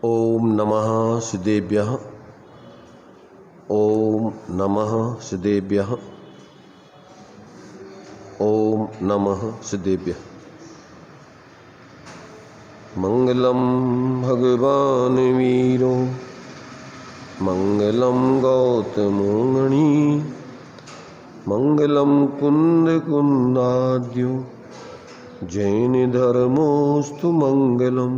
ओम नमः सिद्धेभ्यः। ओम नमः सिद्धेभ्यः। ओम नमः सिद्धेभ्यः। मंगलम भगवान वीरो मंगलम गौतमो मणि मंगलम कुंद कुंदाद्यो जैन धर्मोस्तु मंगलम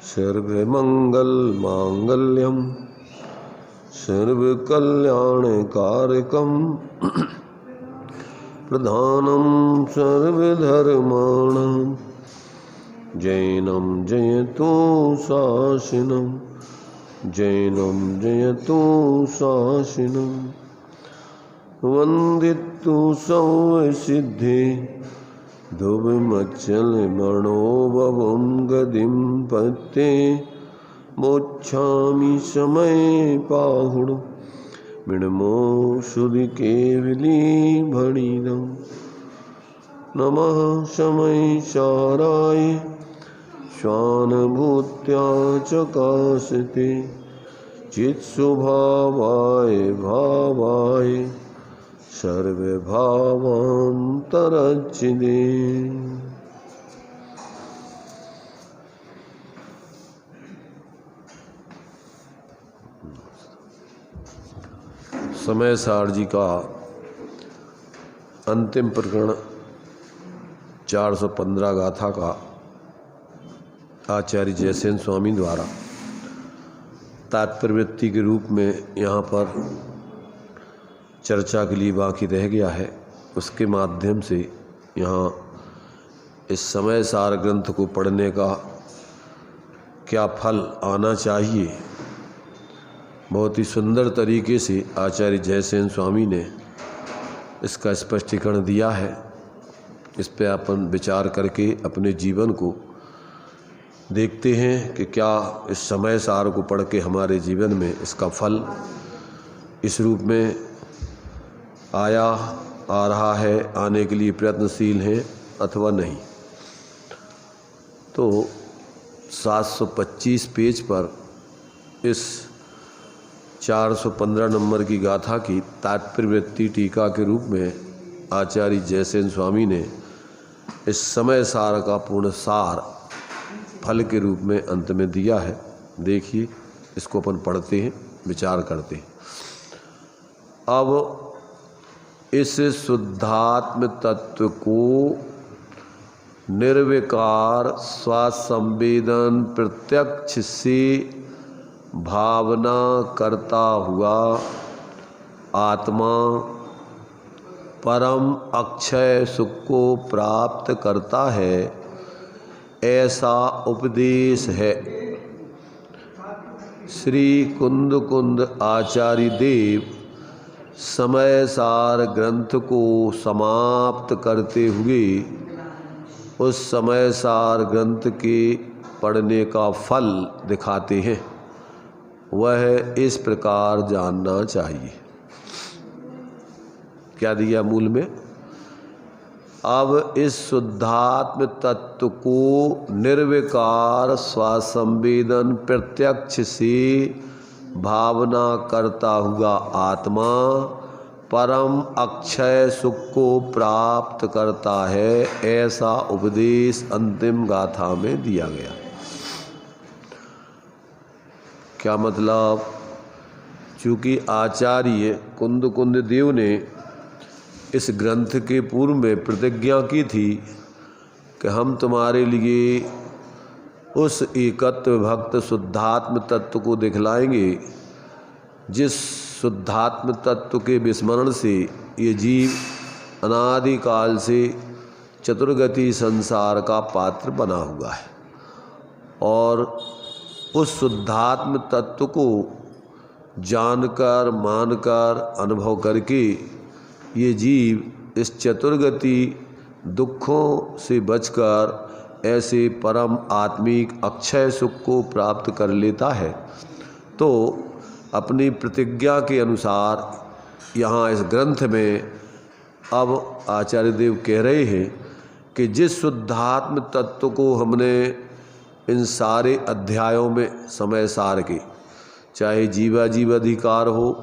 सर्वमंगल मांगल्यम सर्वकल्याणकारकम प्रधानम सर्वधर्माणां जैनम जयतु शासनम जैनम जयतु शासनम वंदितु सर्वसिद्धे ध्रुवमच्चल मणोभवं गदिं पत्ते मोक्षामि समय पाहुण मिणमो सुधि केवली भणिदं नमः समय साराय स्वानुभूत्या चकाशते चित्स्वभावाय भावाय सर्वभावान्तरच्चिदे। समय सार जी का अंतिम प्रकरण 415 गाथा का आचार्य जयसेन स्वामी द्वारा तात्पर्यवृत्ति के रूप में यहाँ पर चर्चा के लिए बाकी रह गया है। उसके माध्यम से यहाँ इस समय सार ग्रंथ को पढ़ने का क्या फल आना चाहिए, बहुत ही सुंदर तरीके से आचार्य जयसेन स्वामी ने इसका स्पष्टीकरण दिया है। इस पर अपन विचार करके अपने जीवन को देखते हैं कि क्या इस समय सार को पढ़ के हमारे जीवन में इसका फल इस रूप में आ रहा है, आने के लिए प्रयत्नशील हैं अथवा नहीं। तो 725 पेज पर इस 415 नंबर की गाथा की तात्पर्यवृत्ति टीका के रूप में आचार्य जयसेन स्वामी ने इस समय सार का पूर्ण सार फल के रूप में अंत में दिया है। देखिए, इसको अपन पढ़ते हैं, विचार करते हैं। अब इस शुद्धात्म तत्व को निर्विकार स्वसंवेदन प्रत्यक्ष से भावना करता हुआ आत्मा परम अक्षय सुख को प्राप्त करता है, ऐसा उपदेश है। श्री कुंद कुंद आचार्य देव समय सार ग्रंथ को समाप्त करते हुए उस समय सार ग्रंथ के पढ़ने का फल दिखाते हैं। वह इस प्रकार जानना चाहिए। क्या दिया मूल में? अब इस शुद्धात्म तत्व को निर्विकार स्वसंवेदन प्रत्यक्ष से भावना करता हुआ आत्मा परम अक्षय सुख को प्राप्त करता है, ऐसा उपदेश अंतिम गाथा में दिया गया। क्या मतलब? चूँकि आचार्य कुंद कुंद देव ने इस ग्रंथ के पूर्व में प्रतिज्ञा की थी कि हम तुम्हारे लिए उस एकत्व भक्त शुद्धात्म तत्व को दिखलाएंगे जिस शुद्धात्म तत्व के विस्मरण से ये जीव अनादिकाल से चतुर्गति संसार का पात्र बना हुआ है, और उस शुद्धात्म तत्व को जानकर मानकर अनुभव करके ये जीव इस चतुर्गति दुखों से बचकर ऐसे परम आत्मिक अक्षय सुख को प्राप्त कर लेता है। तो अपनी प्रतिज्ञा के अनुसार यहाँ इस ग्रंथ में अब आचार्य देव कह रहे हैं कि जिस शुद्धात्म तत्व को हमने इन सारे अध्यायों में समय सार के, चाहे जीवाजीव अधिकार हो,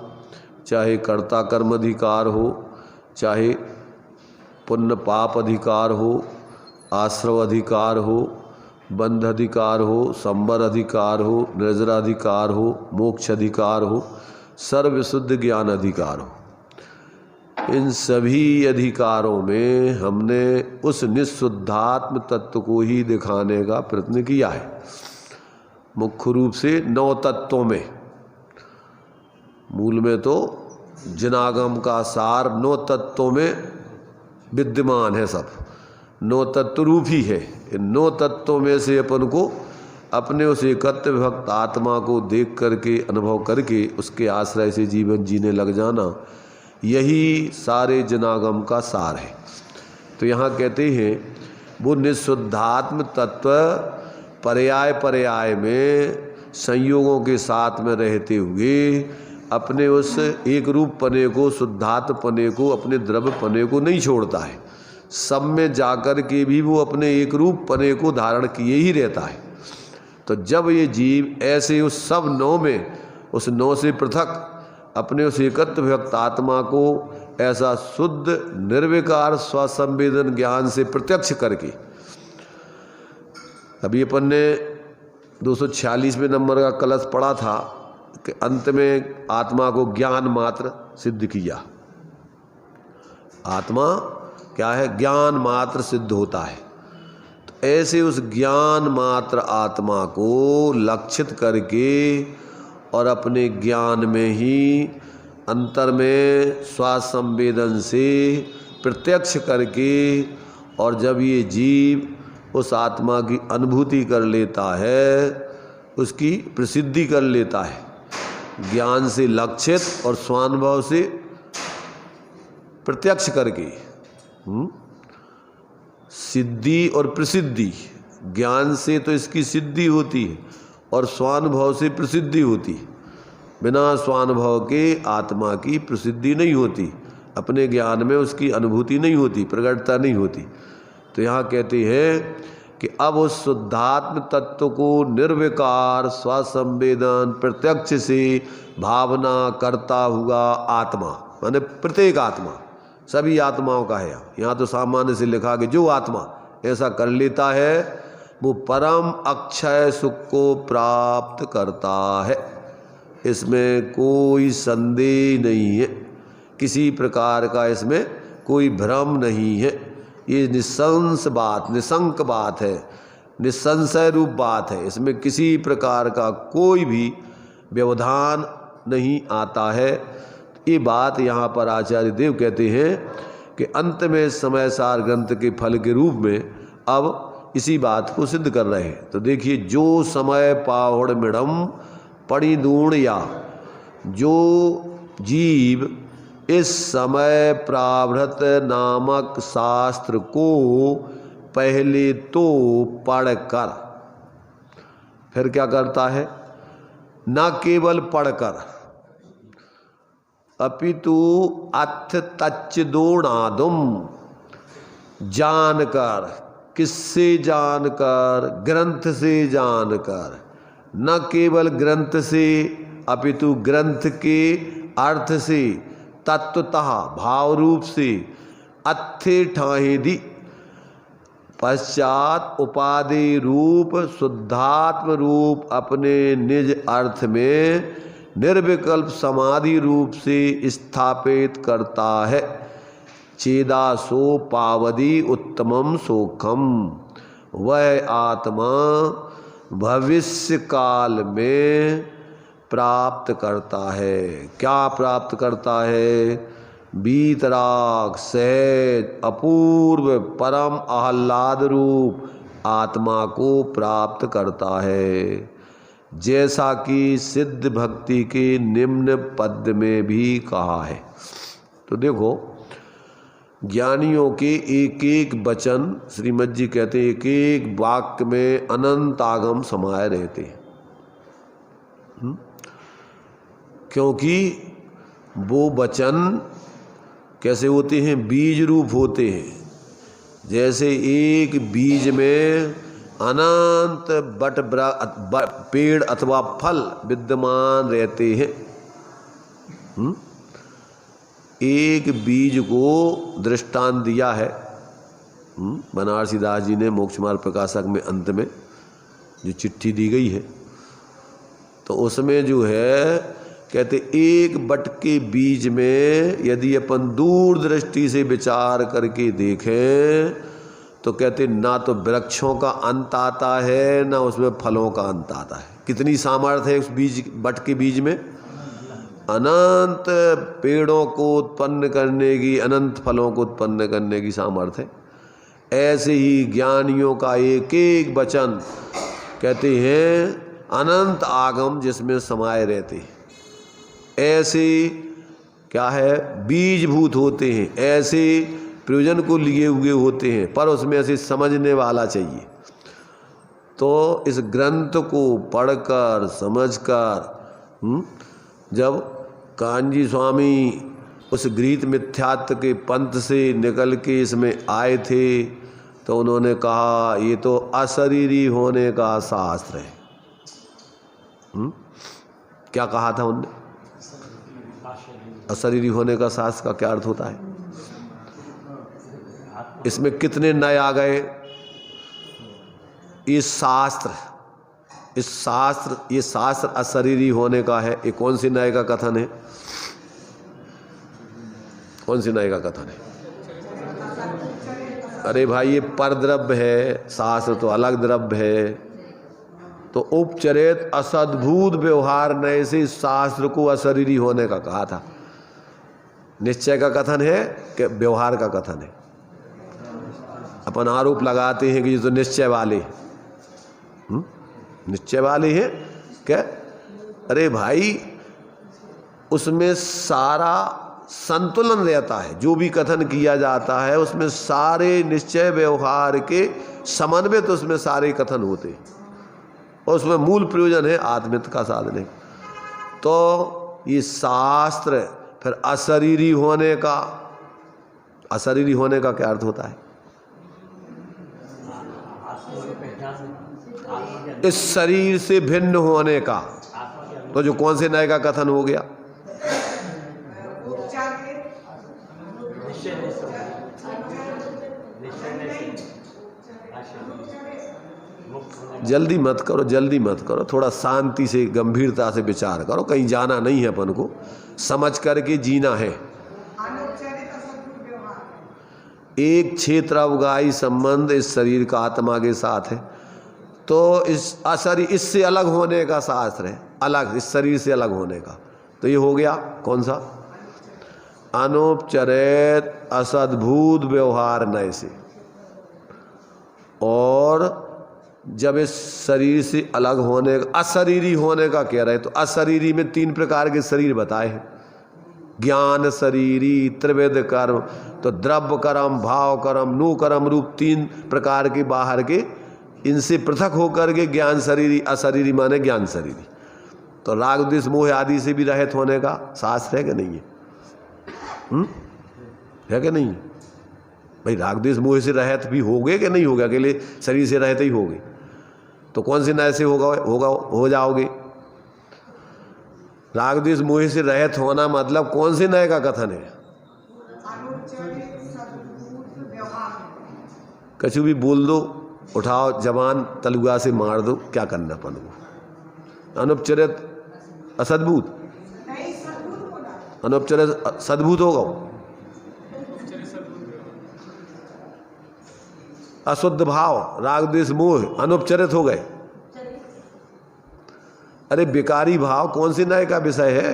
चाहे कर्ता कर्म अधिकार हो, चाहे पुण्य पाप अधिकार हो, आश्रव अधिकार हो, बंध अधिकार हो, संबर अधिकार हो, निर्जराधिकार हो, मोक्ष अधिकार हो, सर्वशुद्ध ज्ञान अधिकार हो, इन सभी अधिकारों में हमने उस निःशुद्धात्म तत्व को ही दिखाने का प्रयत्न किया है। मुख्य रूप से 9 तत्वों में, मूल में तो जनागम का सार 9 तत्वों में विद्यमान है। सब 9 तत्व रूप ही है। इन 9 तत्वों में से अपन को अपने उस एकत्व भक्त आत्मा को देख करके, अनुभव करके, उसके आश्रय से जीवन जीने लग जाना, यही सारे जनागम का सार है। तो यहाँ कहते हैं वो निःशुद्धात्म तत्व पर्याय पर्याय में संयोगों के साथ में रहते हुए अपने उस एक रूप पने को, शुद्धात्म पने को, अपने द्रव्य पने को नहीं छोड़ता है। सब में जाकर के भी वो अपने एक रूप पने को धारण किए ही रहता है। तो जब ये जीव ऐसे उस सब 9 में, उस 9 से पृथक अपने उस एकत्व भक्त आत्मा को ऐसा शुद्ध निर्विकार स्वसंवेदन ज्ञान से प्रत्यक्ष करके, अभी अपन ने 246वें नंबर का कलश पढ़ा था कि अंत में आत्मा को ज्ञान मात्र सिद्ध किया। आत्मा क्या है? ज्ञान मात्र सिद्ध होता है। तो ऐसे उस ज्ञान मात्र आत्मा को लक्षित करके और अपने ज्ञान में ही अंतर में स्वासंवेदन से प्रत्यक्ष करके, और जब ये जीव उस आत्मा की अनुभूति कर लेता है, उसकी प्रसिद्धि कर लेता है, ज्ञान से लक्षित और स्वानुभव से प्रत्यक्ष करके, सिद्धि और प्रसिद्धि, ज्ञान से तो इसकी सिद्धि होती है और स्वानुभव से प्रसिद्धि होती। बिना स्वानुभव के आत्मा की प्रसिद्धि नहीं होती, अपने ज्ञान में उसकी अनुभूति नहीं होती, प्रकटता नहीं होती। तो यहाँ कहते हैं कि अब उस शुद्धात्म तत्व को निर्विकार स्वसंवेदन प्रत्यक्ष से भावना करता हुआ आत्मा, माने प्रत्येक आत्मा, सभी आत्माओं का है। यहाँ तो सामान्य से लिखा कि जो आत्मा ऐसा कर लेता है वो परम अक्षय सुख को प्राप्त करता है। इसमें कोई संदेह नहीं है, किसी प्रकार का इसमें कोई भ्रम नहीं है। ये निसंश बात, निशंक बात है, निसंशय रूप बात है। इसमें किसी प्रकार का कोई भी व्यवधान नहीं आता है। ये बात यहाँ पर आचार्य देव कहते हैं कि अंत में समय सार ग्रंथ के फल के रूप में अब इसी बात को सिद्ध कर रहे हैं। तो देखिए, जो समय पाहुड़ मिड़म पड़ी दूण या, जो जीव इस समय प्रावृत नामक शास्त्र को पहले तो पढ़कर, फिर क्या करता है? न केवल पढ़कर अपितु अथ तच्च दोणादुम, जानकर, किससे जानकर? ग्रंथ से जानकर। न केवल ग्रंथ से अपितु ग्रंथ के अर्थ से, तत्वतः भाव रूप से, अत्थे ठाहे दी पश्चात उपाधि रूप शुद्धात्म रूप अपने निज अर्थ में निर्विकल्प समाधि रूप से स्थापित करता है। चेदासो पावदी उत्तमम सोखम, वह आत्मा भविष्य काल में प्राप्त करता है। क्या प्राप्त करता है? बीतराग सहज अपूर्व परम आह्लाद रूप आत्मा को प्राप्त करता है, जैसा कि सिद्ध भक्ति के निम्न पद में भी कहा है। तो देखो, ज्ञानियों के एक एक वचन, श्रीमद जी कहते हैं, एक एक वाक्य में अनंत आगम समाये रहते हैं। क्योंकि वो वचन कैसे होते हैं? बीज रूप होते हैं। जैसे एक बीज में अनंत पेड़ अथवा फल विद्यमान रहते हैं। एक बीज को दृष्टांत दिया है बनारसी दास जी ने मोक्ष मार्ग प्रकाशक में अंत में जो चिट्ठी दी गई है, तो उसमें जो है कहते एक बट के बीज में यदि अपन दूर दृष्टि से विचार करके देखें तो कहते ना तो वृक्षों का अंत आता है ना उसमें फलों का अंत आता है। कितनी सामर्थ्य है उस बीज बट के बीज में? अनंत पेड़ों को उत्पन्न करने की, अनंत फलों को उत्पन्न करने की सामर्थ्य है। ऐसे ही ज्ञानियों का एक एक वचन कहते हैं अनंत आगम जिसमें समाये रहते हैं। ऐसे क्या है बीजभूत होते हैं, ऐसे प्रयोजन को लिए हुए होते हैं, पर उसमें ऐसे समझने वाला चाहिए। तो इस ग्रंथ को पढ़कर समझकर जब कान्जी स्वामी उस गृहीत मिथ्यात्व के पंथ से निकल के इसमें आए थे तो उन्होंने कहा ये तो अशरीरी होने का शास्त्र है। क्या कहा था उनने? अशरीरी होने का शास्त्र का क्या अर्थ होता है? इसमें कितने नए आ गए? ये शास्त्र अशरीरी होने का है। ये कौन सी नए का कथन है? कौन सी नए का कथन है? अरे भाई ये परद्रव्य है, शास्त्र तो अलग द्रव्य है। तो उपचरित असद्भुत व्यवहार नए से शास्त्र को अशरीरी होने का कहा था। निश्चय का कथन है कि व्यवहार का कथन है? अपन आरोप लगाते हैं कि ये तो निश्चय वाले हैं क्या? अरे भाई उसमें सारा संतुलन रहता है। जो भी कथन किया जाता है उसमें सारे निश्चय व्यवहार के समन्वित उसमें सारे कथन होते हैं और उसमें मूल प्रयोजन है आत्मित्व का साधन है। तो ये शास्त्र फिर अशरीरी होने का क्या अर्थ होता है? इस शरीर से भिन्न होने का। तो जो कौन से नए का कथन हो गया? जल्दी मत करो, थोड़ा शांति से गंभीरता से विचार करो। कहीं जाना नहीं है, अपन को समझ करके जीना है। एक क्षेत्र अवगाही संबंध इस शरीर का आत्मा के साथ है। तो इस अशरीर इससे अलग होने का शास्त्र है, अलग इस शरीर से अलग होने का। तो ये हो गया कौन सा? अनुपचरित असद्भुत व्यवहार नए से। और जब इस शरीर से अलग होने अशरीरी होने का कह रहे, तो अशरीरी में 3 प्रकार के शरीर बताए हैं। ज्ञान शरीरी, त्रिविध कर्म, तो द्रव्य कर्म, भाव कर्म, नु कर्म रूप 3 प्रकार के बाहर के, इनसे पृथक होकर के ज्ञान शरीरी, अशरीरी माने ज्ञान शरीरी। तो राग द्वेष मोह आदि से भी रहित होने का शास्त्र है कि नहीं है? है कि नहीं? भाई राग द्वेष मोह से रहित भी हो गए कि नहीं होगा? अकेले शरीर से रहित ही हो गए तो कौन से नए से हो जाओगे? राग द्वेष मोह से रहित होना मतलब कौन से नए का कथन है? कछु भी बोल दो, उठाओ जबान, तलुआ से मार दो, क्या करना अपन को? अनुपचरित असद्भुत, अनुपचरित सद्भुत होगा। अशुद्ध भाव, राग द्वेष मोह अनुपचरित हो गए। अरे बेकारी भाव कौन सी नए का विषय है?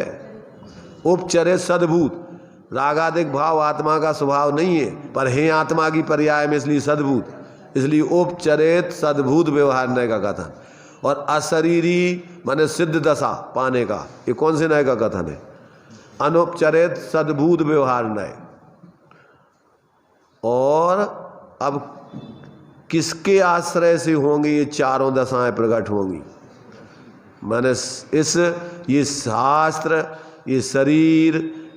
उपचरित सद्भूत। रागादिक भाव आत्मा का स्वभाव नहीं है, पर है आत्मा की पर्याय में, इसलिए सद्भूत, इसलिए उपचरित सद्भूत व्यवहार नए का कथन। और अशरीरी माने सिद्ध दशा पाने का, ये कौन से नए का कथन है? अनुपचरित सद्भूत व्यवहार नए। और अब किसके आश्रय से होंगी ये चारों दशाएं प्रकट होंगी? माने ये शास्त्र, ये शरीर,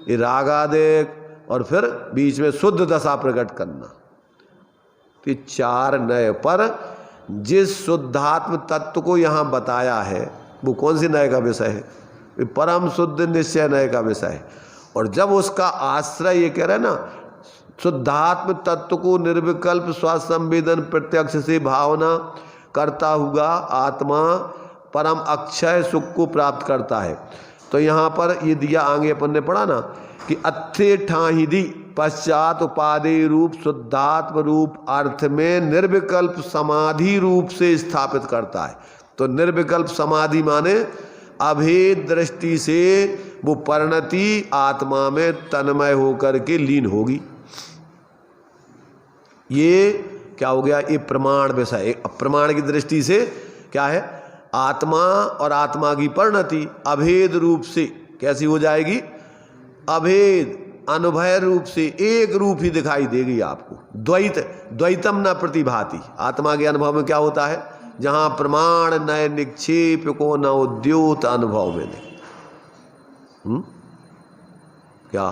ये रागादिक और फिर बीच में शुद्ध दशा प्रकट करना। तो 4 नए पर जिस शुद्धात्म तत्व को यहाँ बताया है वो कौन सी नए का विषय है? ये परम शुद्ध निश्चय नए का विषय है। और जब उसका आश्रय ये कह रहे हैं ना, शुद्धात्म तत्व को निर्विकल्प स्वसंवेदन प्रत्यक्ष से भावना करता हुआ आत्मा परम अक्षय सुख को प्राप्त करता है। तो यहाँ पर ये दिया आगे अपन ने पढ़ा ना कि अत्थे ठाहिदी पश्चात उपादेय रूप शुद्धात्म रूप अर्थ में निर्विकल्प समाधि रूप से स्थापित करता है। तो निर्विकल्प समाधि माने अभेद दृष्टि से वो परिणति आत्मा में तन्मय होकर के लीन होगी। ये क्या हो गया? ये प्रमाण विषय। प्रमाण की दृष्टि से क्या है? आत्मा और आत्मा की परिणति अभेद रूप से कैसी हो जाएगी? अभेद अनुभय रूप से एक रूप ही दिखाई देगी आपको। द्वैतम न प्रतिभाति। आत्मा के अनुभव में क्या होता है? जहां प्रमाण नए निक्षेप को न उद्योत अनुभव में नहीं। क्या?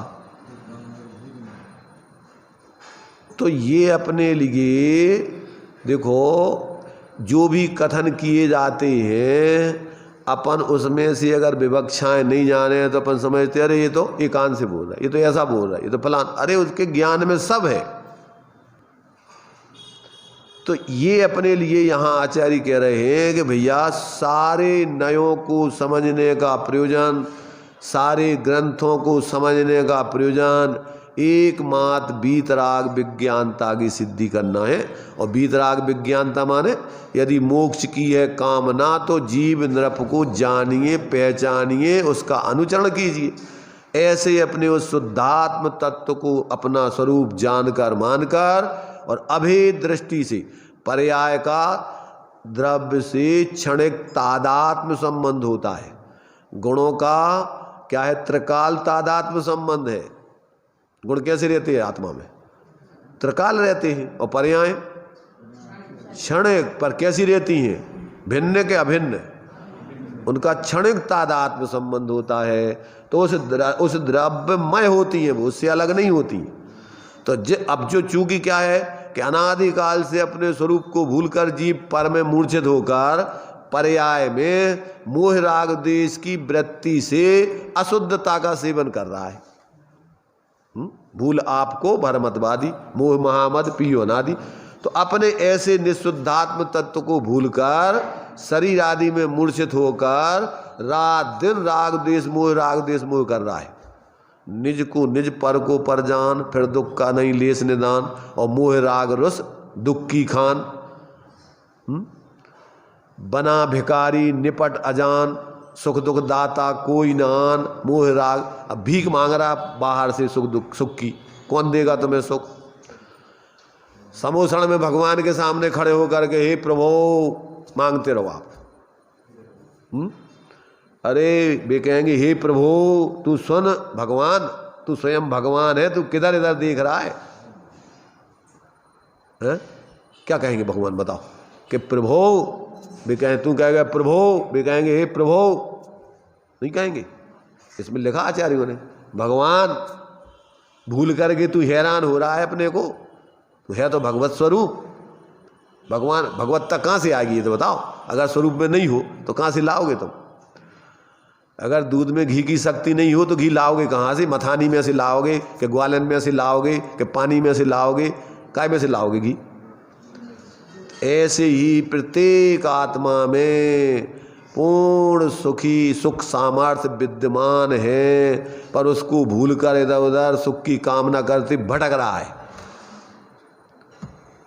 तो ये अपने लिए देखो, जो भी कथन किए जाते हैं अपन उसमें से अगर विवक्षाएं नहीं जाने तो अपन समझते अरे ये तो एकांत से बोल रहा है, ये तो ऐसा बोल रहा है, ये तो फलान। अरे उसके ज्ञान में सब है। तो ये अपने लिए यहाँ आचार्य कह रहे हैं कि भैया सारे नयों को समझने का प्रयोजन, सारे ग्रंथों को समझने का प्रयोजन एकमात्र वीतराग विज्ञानता की सिद्धि करना है। और वीतराग विज्ञानता माने यदि मोक्ष की है कामना तो जीव नृप को जानिए, पहचानिए, उसका अनुचरण कीजिए। ऐसे अपने उस शुद्धात्म तत्व को अपना स्वरूप जानकर मानकर और अभेद दृष्टि से पर्याय का द्रव्य से क्षणिक तादात्म्य संबंध होता है। गुणों का क्या है? त्रिकाल तादात्म्य संबंध है। गुण कैसे रहते हैं आत्मा में? त्रिकाल रहते हैं। और पर्याय क्षणिक पर कैसी रहती हैं? भिन्न के अभिन्न। उनका क्षणिक तादात्म्य संबंध होता है। तो उस द्रव्यमय होती है, वो उससे अलग नहीं होती। तो अब जो चूंकि क्या है कि अनादिकाल से अपने स्वरूप को भूलकर जीव पर में मूर्छित होकर पर्याय में मोह राग देश की वृत्ति से अशुद्धता का सेवन कर रहा है। भूल आपको भरमतवादी, मोह महामद पियो अनादि। तो अपने ऐसे निशुद्धात्म तत्व को भूलकर शरीर आदि में मूर्छित होकर रात दिन राग देश मोह कर रहा है। निज को निज पर को पर जान, फिर दुख का नहीं लेस निदान। और मोह राग रस दुख की खान, बना भिकारी निपट अजान, सुख दुख दाता कोई नान। मोह राग, अब भीख मांग रहा बाहर से सुख दुख, सुख की कौन देगा तुम्हें सुख? समोसण में भगवान के सामने खड़े होकर के हे प्रभु मांगते रहो आप। अरे वे कहेंगे हे प्रभु तू सुन, भगवान तू स्वयं भगवान है, तू किधर इधर देख रहा है? क्या कहेंगे भगवान बताओ? कि प्रभु वे कहें, तू कहेगा प्रभु, वे कहेंगे हे प्रभु, नहीं कहेंगे। इसमें लिखा आचार्यों ने, भगवान भूल करके तू हैरान हो रहा है अपने को, तो है तो भगवत स्वरूप। भगवान भगवत्ता कहाँ से आएगी ये तो बताओ? अगर स्वरूप में नहीं हो तो कहाँ से लाओगे तुम? अगर दूध में घी की शक्ति नहीं हो तो घी लाओगे कहाँ से? मथानी में से लाओगे कि ग्वालन में से लाओगे कि पानी में से लाओगे? काय में से लाओगे घी? ऐसे ही प्रत्येक आत्मा में पूर्ण सुखी सुख सामर्थ्य विद्यमान है, पर उसको भूलकर इधर उधर सुख की कामना करते भटक रहा है।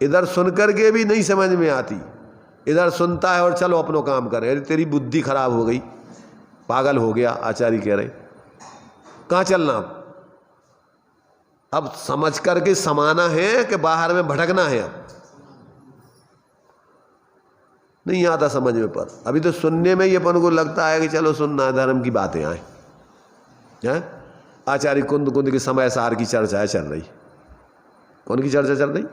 इधर सुनकर के भी नहीं समझ में आती, इधर सुनता है और चलो अपनो काम करे। अरे तेरी बुद्धि खराब हो गई, पागल हो गया, आचार्य कह रहे। कहाँ चलना अब समझ करके समाना है कि बाहर में भटकना है? अब नहीं आता समझ में। पर अभी तो सुनने में ही अपन को लगता है कि चलो सुनना है, धर्म की बातें आए हैं। आचार्य कुंद कुंद के समय सार की चर्चा चल रही। कौन की चर्चा चल रही?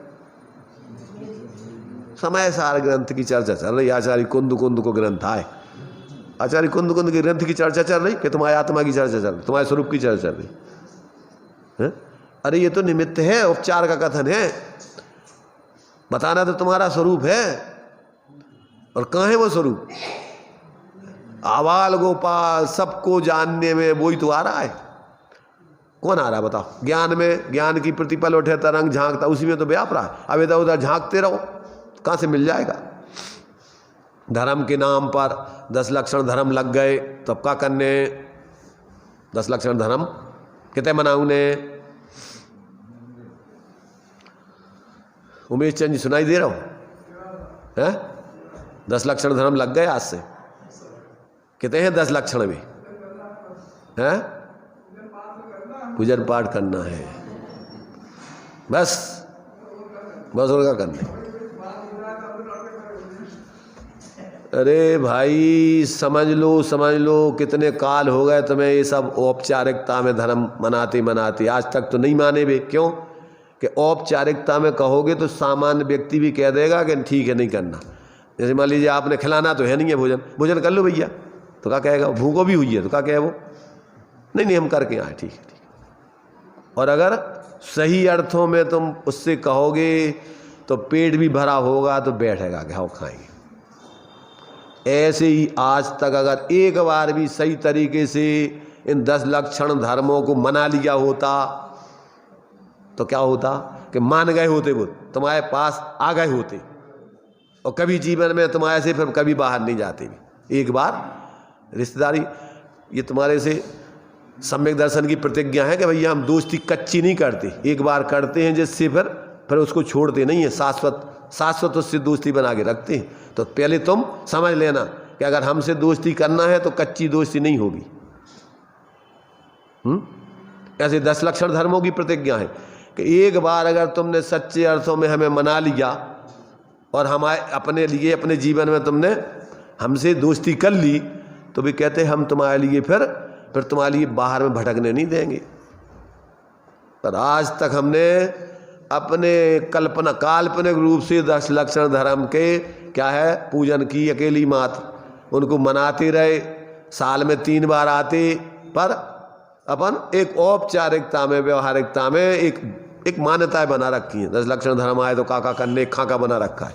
समय सार ग्रंथ की चर्चा चल रही। आचार्य कुंद कुंद को ग्रंथ आए, आचार्य कुंद कुंद के ग्रंथ की चर्चा चल रही कि तुम्हारी आत्मा की चर्चा चल रही, तुम्हारे स्वरूप की चर्चा चल रही है? अरे ये तो निमित्त है, उपचार का कथन है। बताना तो तुम्हारा स्वरूप है, और कहाँ है वो स्वरूप? आवाल गोपाल सबको जानने में वही तो आ रहा है। कौन आ रहा है बताओ? ज्ञान में, ज्ञान की प्रतिपल उठे तरंग झांकता, उसी में तो व्याप रहा है। अब इधर उधर झांकते रहो, कहाँ से मिल जाएगा? धर्म के नाम पर 10 लक्षण धर्म लग गए, तो अब क्या करने? 10 लक्षण धर्म कितने मनाऊ ने? उमेश चंद जी सुनाई दे रहा हो है? 10 लक्षण धर्म लग गए आज से। कितने हैं 10 लक्षण में? हैं? पूजन पाठ करना है बस, बस और क्या करना? अरे भाई समझ लो कितने काल हो गए तुम्हें ये सब औपचारिकता में धर्म मनाते मनाते, आज तक तो नहीं माने बे। क्यों? कि औपचारिकता में कहोगे तो सामान्य व्यक्ति भी कह देगा कि ठीक है नहीं करना। जैसे मान लीजिए आपने खिलाना तो है नहीं है भोजन, भोजन कर लो भैया, तो क्या कहेगा? भूखो भी हुई है तो क्या कहे वो? नहीं हम करके आए, ठीक है। और अगर सही अर्थों में तुम उससे कहोगे तो पेट भी भरा होगा तो बैठेगा कि हाँ खाएंगे। ऐसे ही आज तक अगर एक बार भी सही तरीके से इन 10 लक्षण धर्मों को मना लिया होता तो क्या होता? कि मान गए होते, वो तुम्हारे पास आ गए होते और कभी जीवन में तुम्हारे से फिर कभी बाहर नहीं जाते भी। एक बार रिश्तेदारी, ये तुम्हारे से सम्यक दर्शन की प्रतिज्ञा है कि भैया हम दोस्ती कच्ची नहीं करते, एक बार करते हैं जिससे फिर उसको छोड़ते नहीं है, शाश्वत उससे दोस्ती बना के रखते हैं। तो पहले तुम समझ लेना कि अगर हमसे दोस्ती करना है तो कच्ची दोस्ती नहीं होगी। ऐसे 10 लक्षण धर्मों की प्रतिज्ञा है कि एक बार अगर तुमने सच्चे अर्थों में हमें मना लिया और हमारे अपने लिए अपने जीवन में तुमने हमसे दोस्ती कर ली, तो भी कहते हम तुम्हारे लिए फिर तुम्हारे लिए बाहर में भटकने नहीं देंगे। पर आज तक हमने अपने काल्पनिक रूप से 10 लक्षण धर्म के क्या है पूजन की, अकेली मात्र उनको मनाते रहे, साल में 3 बार आते, पर अपन एक औपचारिकता में, व्यवहारिकता में एक मान्यताएं बना रखी हैं। 10 लक्षण धर्म आए तो काका करने खाका बना रखा है।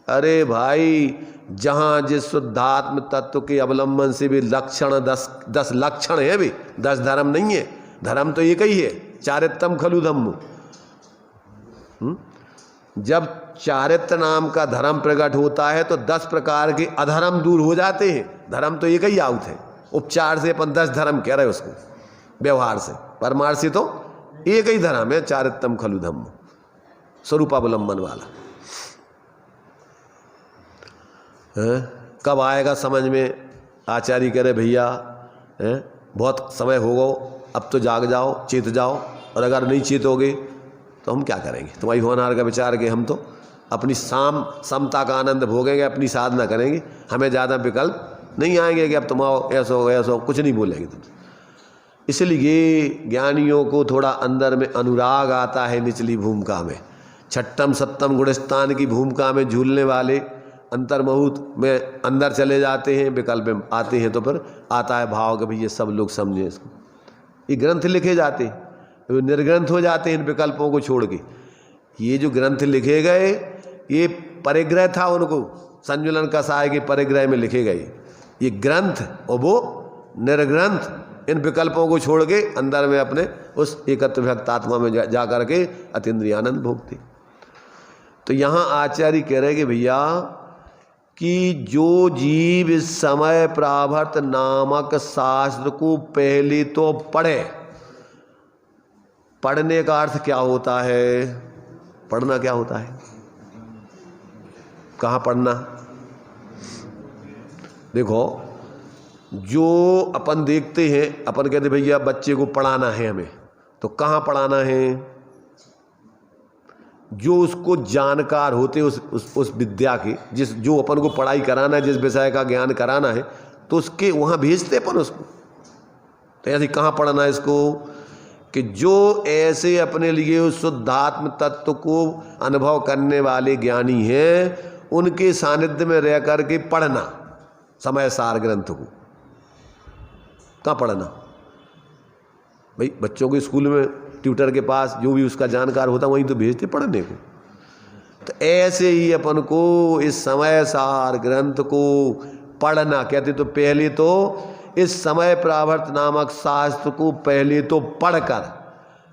अरे भाई जहाँ जिस शुद्धात्म तत्व के अवलंबन से भी लक्षण 10 लक्षण है भी, 10 धर्म नहीं है। धर्म तो एक ही है, चारित्रम खलु धम्म। जब चारित्र नाम का धर्म प्रकट होता है तो 10 प्रकार के अधर्म दूर हो जाते हैं। धर्म तो एक ही आउत है, उपचार से अपन 10 धर्म कह रहे उसको, व्यवहार से परमार्थ से तो एक ही धर्म है, चारित्रम खलु धम्म, स्वरूपावलंबन वाला। कब आएगा समझ में? आचार्य कह रहे भैया बहुत समय हो गो, अब तो जाग जाओ, चेत जाओ, और अगर नहीं चेतोगे तो हम क्या करेंगे? तुम्हारी होनहार का विचार के हम तो अपनी समता का आनंद भोगेंगे, अपनी साधना करेंगे, हमें ज़्यादा विकल्प नहीं आएंगे कि अब तुम आओ ऐसा हो कुछ नहीं बोलेंगे तुम। इसलिए ज्ञानियों को थोड़ा अंदर में अनुराग आता है निचली भूमिका में। छठम सप्तम गुणस्थान की भूमिका में झूलने वाले अंतर्मुहूर्त में अंदर चले जाते हैं, विकल्प में आते हैं तो फिर आता है भाव कि भाई ये सब लोग समझें इसको। ये ग्रंथ लिखे जाते हैं, निर्ग्रंथ हो जाते हैं इन विकल्पों को छोड़ के। ये जो ग्रंथ लिखे गए ये परिग्रह था, उनको संजुलन कसाय के परिग्रह में लिखे गए ये ग्रंथ, और वो निर्ग्रंथ इन विकल्पों को छोड़ के अंदर में अपने उस एकत्व भक्तात्मा में जा करके अतीन्द्रिय आनंद भोगते। तो यहाँ आचार्य कह रहे कि भैया कि जो जीव इस समय प्राभर्त नामक शास्त्र को पहले तो पढ़े। पढ़ने का अर्थ क्या होता है? पढ़ना क्या होता है? कहाँ पढ़ना? देखो, जो अपन देखते हैं, अपन कहते भैया बच्चे को पढ़ाना है हमें, तो कहाँ पढ़ाना है? जो उसको जानकार होते उस विद्या के, जो अपन को पढ़ाई कराना है, जिस विषय का ज्ञान कराना है, तो उसके वहाँ भेजते अपन उसको। तो ऐसे कहाँ पढ़ना है इसको? कि जो ऐसे अपने लिए उस शुद्धात्म तत्व को अनुभव करने वाले ज्ञानी हैं, उनके सानिध्य में रह करके पढ़ना समय सार ग्रंथ को। कहाँ पढ़ना भाई? बच्चों के स्कूल में ट्यूटर के पास जो भी उसका जानकार होता वहीं तो भेजते पढ़ने को। तो ऐसे ही अपन को इस समय सार ग्रंथ को पढ़ना, कहते तो पहले तो इस समय प्रावर्त नामक शास्त्र को पहले तो पढ़कर,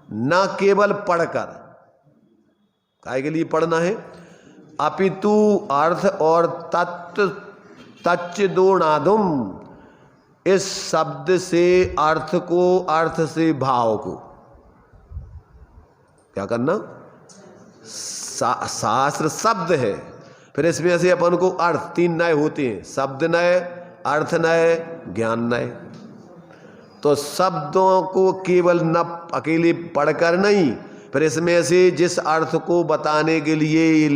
न केवल पढ़कर, काय के लिए पढ़ना है, अपितु अर्थ और तत्व तच्चिदोनादुम, इस शब्द से अर्थ को, अर्थ से भाव को क्या करना। शास्त्र शब्द है, फिर इसमें से अपन को अर्थ, तीन नए होते हैं, शब्द नए, अर्थ नए, ज्ञान नए। तो शब्दों को केवल न अकेले पढ़कर नहीं, फिर इसमें से जिस अर्थ को बताने के लिए ये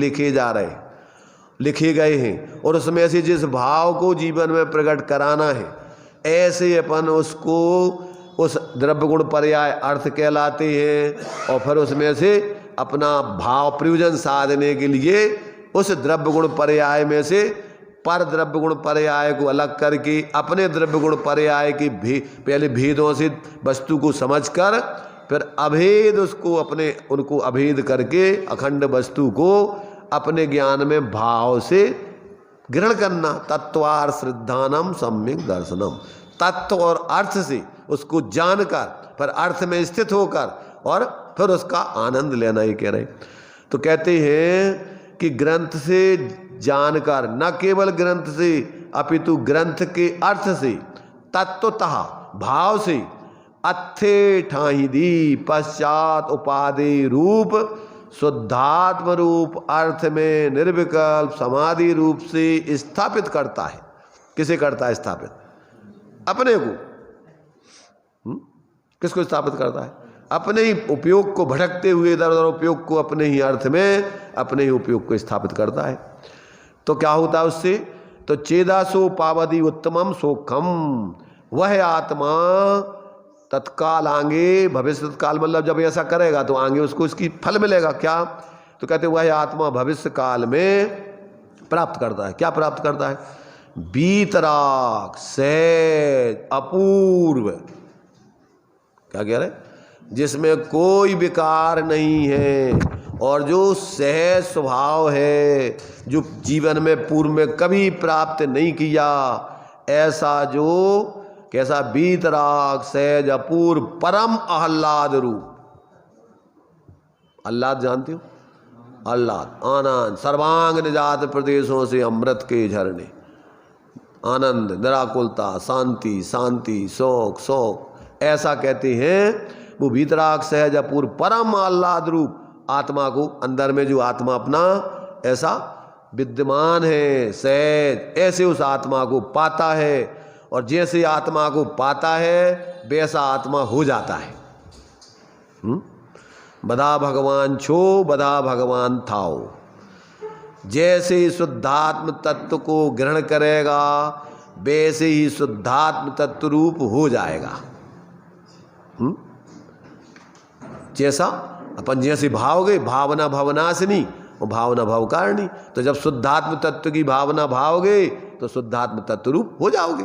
लिखे गए हैं और उसमें से जिस भाव को जीवन में प्रकट कराना है, ऐसे अपन उसको उस द्रव्य गुण पर्याय अर्थ कहलाते हैं। और फिर उसमें से अपना भाव प्रयोजन साधने के लिए उस द्रव्य गुण पर्याय में से पर द्रव्य गुण पर्याय को अलग करके अपने द्रव्य गुण पर्याय के पहले भेदों से वस्तु को समझकर फिर अभेद उसको उनको अभेद करके अखंड वस्तु को अपने ज्ञान में भाव से ग्रहण करना। तत्वार श्रद्धानम सम्यक दर्शनम, तत्व और अर्थ से उसको जानकर फिर अर्थ में स्थित होकर और फिर उसका आनंद लेना ही कह रहे। तो कहते हैं कि ग्रंथ से जानकर, न केवल ग्रंथ से अपितु ग्रंथ के अर्थ से, तत्वतः भाव से, अथे ठाही दी पश्चात उपाधि रूप शुद्धात्म रूप अर्थ में निर्विकल्प समाधि रूप से स्थापित करता है। किसे करता है स्थापित? अपने को। किसको स्थापित करता है? अपने ही उपयोग को भटकते हुए इधर उधर उपयोग को अपने ही अर्थ में अपने ही उपयोग को स्थापित करता है। तो क्या होता है उससे? तो चेदासो पावदी उत्तमम सोखम, वह आत्मा तत्काल आगे, भविष्य काल मतलब जब ऐसा करेगा तो आगे उसको इसकी फल मिलेगा। क्या? तो कहते वह आत्मा भविष्य काल में प्राप्त करता है। क्या प्राप्त करता है? बीतराग सहज अपूर्व, क्या कह रहे? जिसमें कोई विकार नहीं है और जो सहज स्वभाव है, जो जीवन में पूर्व में कभी प्राप्त नहीं किया, ऐसा जो कैसा बीतराग सहज अपूर्व परम आह्लाद रूप। आह्लाद जानते हो? आह्लाद, आनंद, सर्वांग निजात प्रदेशों से अमृत के झरने, आनंद, निराकुलता, शांति, शांति, शोक, शोक, ऐसा कहते हैं। वो भीतराग सहज अपूर्व परम आह्लाद रूप आत्मा को, अंदर में जो आत्मा अपना ऐसा विद्यमान है सहज, ऐसे उस आत्मा को पाता है। और जैसे आत्मा को पाता है वैसा आत्मा हो जाता है। बधा भगवान छो बधा भगवान थाओ, जैसे ही शुद्धात्म तत्व को ग्रहण करेगा वैसे ही शुद्धात्म तत्व रूप हो जाएगा। जैसा अपन जैसे भावोगे, भावना भवनाशिनी और भावना भवकारणी, तो जब शुद्धात्म तत्व की भावना भावोगे तो शुद्धात्म तत्व रूप हो जाओगे।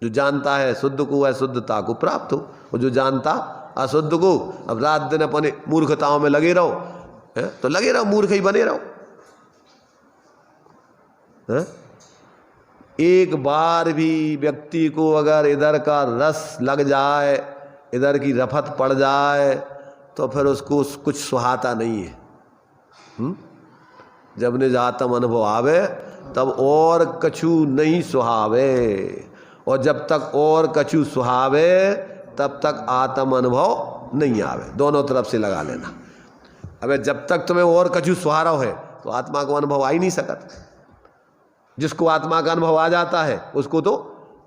जो जानता है शुद्ध को वह शुद्धता को प्राप्त हो, और जो जानता अशुद्ध को, अब रात दिन अपने मूर्खताओं में लगे रहो है? तो लगे रहो, मूर्ख ही बने रहो है? एक बार भी व्यक्ति को अगर इधर का रस लग जाए, इधर की रफत पड़ जाए, तो फिर उसको कुछ सुहाता नहीं है। जब निजातम अनुभव आवे तब और कछु नहीं सुहावे, और जब तक और कछु सुहावे तब तक आत्म अनुभव नहीं आवे। दोनों तरफ से लगा लेना। अबे जब तक तुम्हें और कछु सुहारा है तो आत्मा को अनुभव आ ही नहीं सकता। जिसको आत्मा का अनुभव आ जाता है उसको तो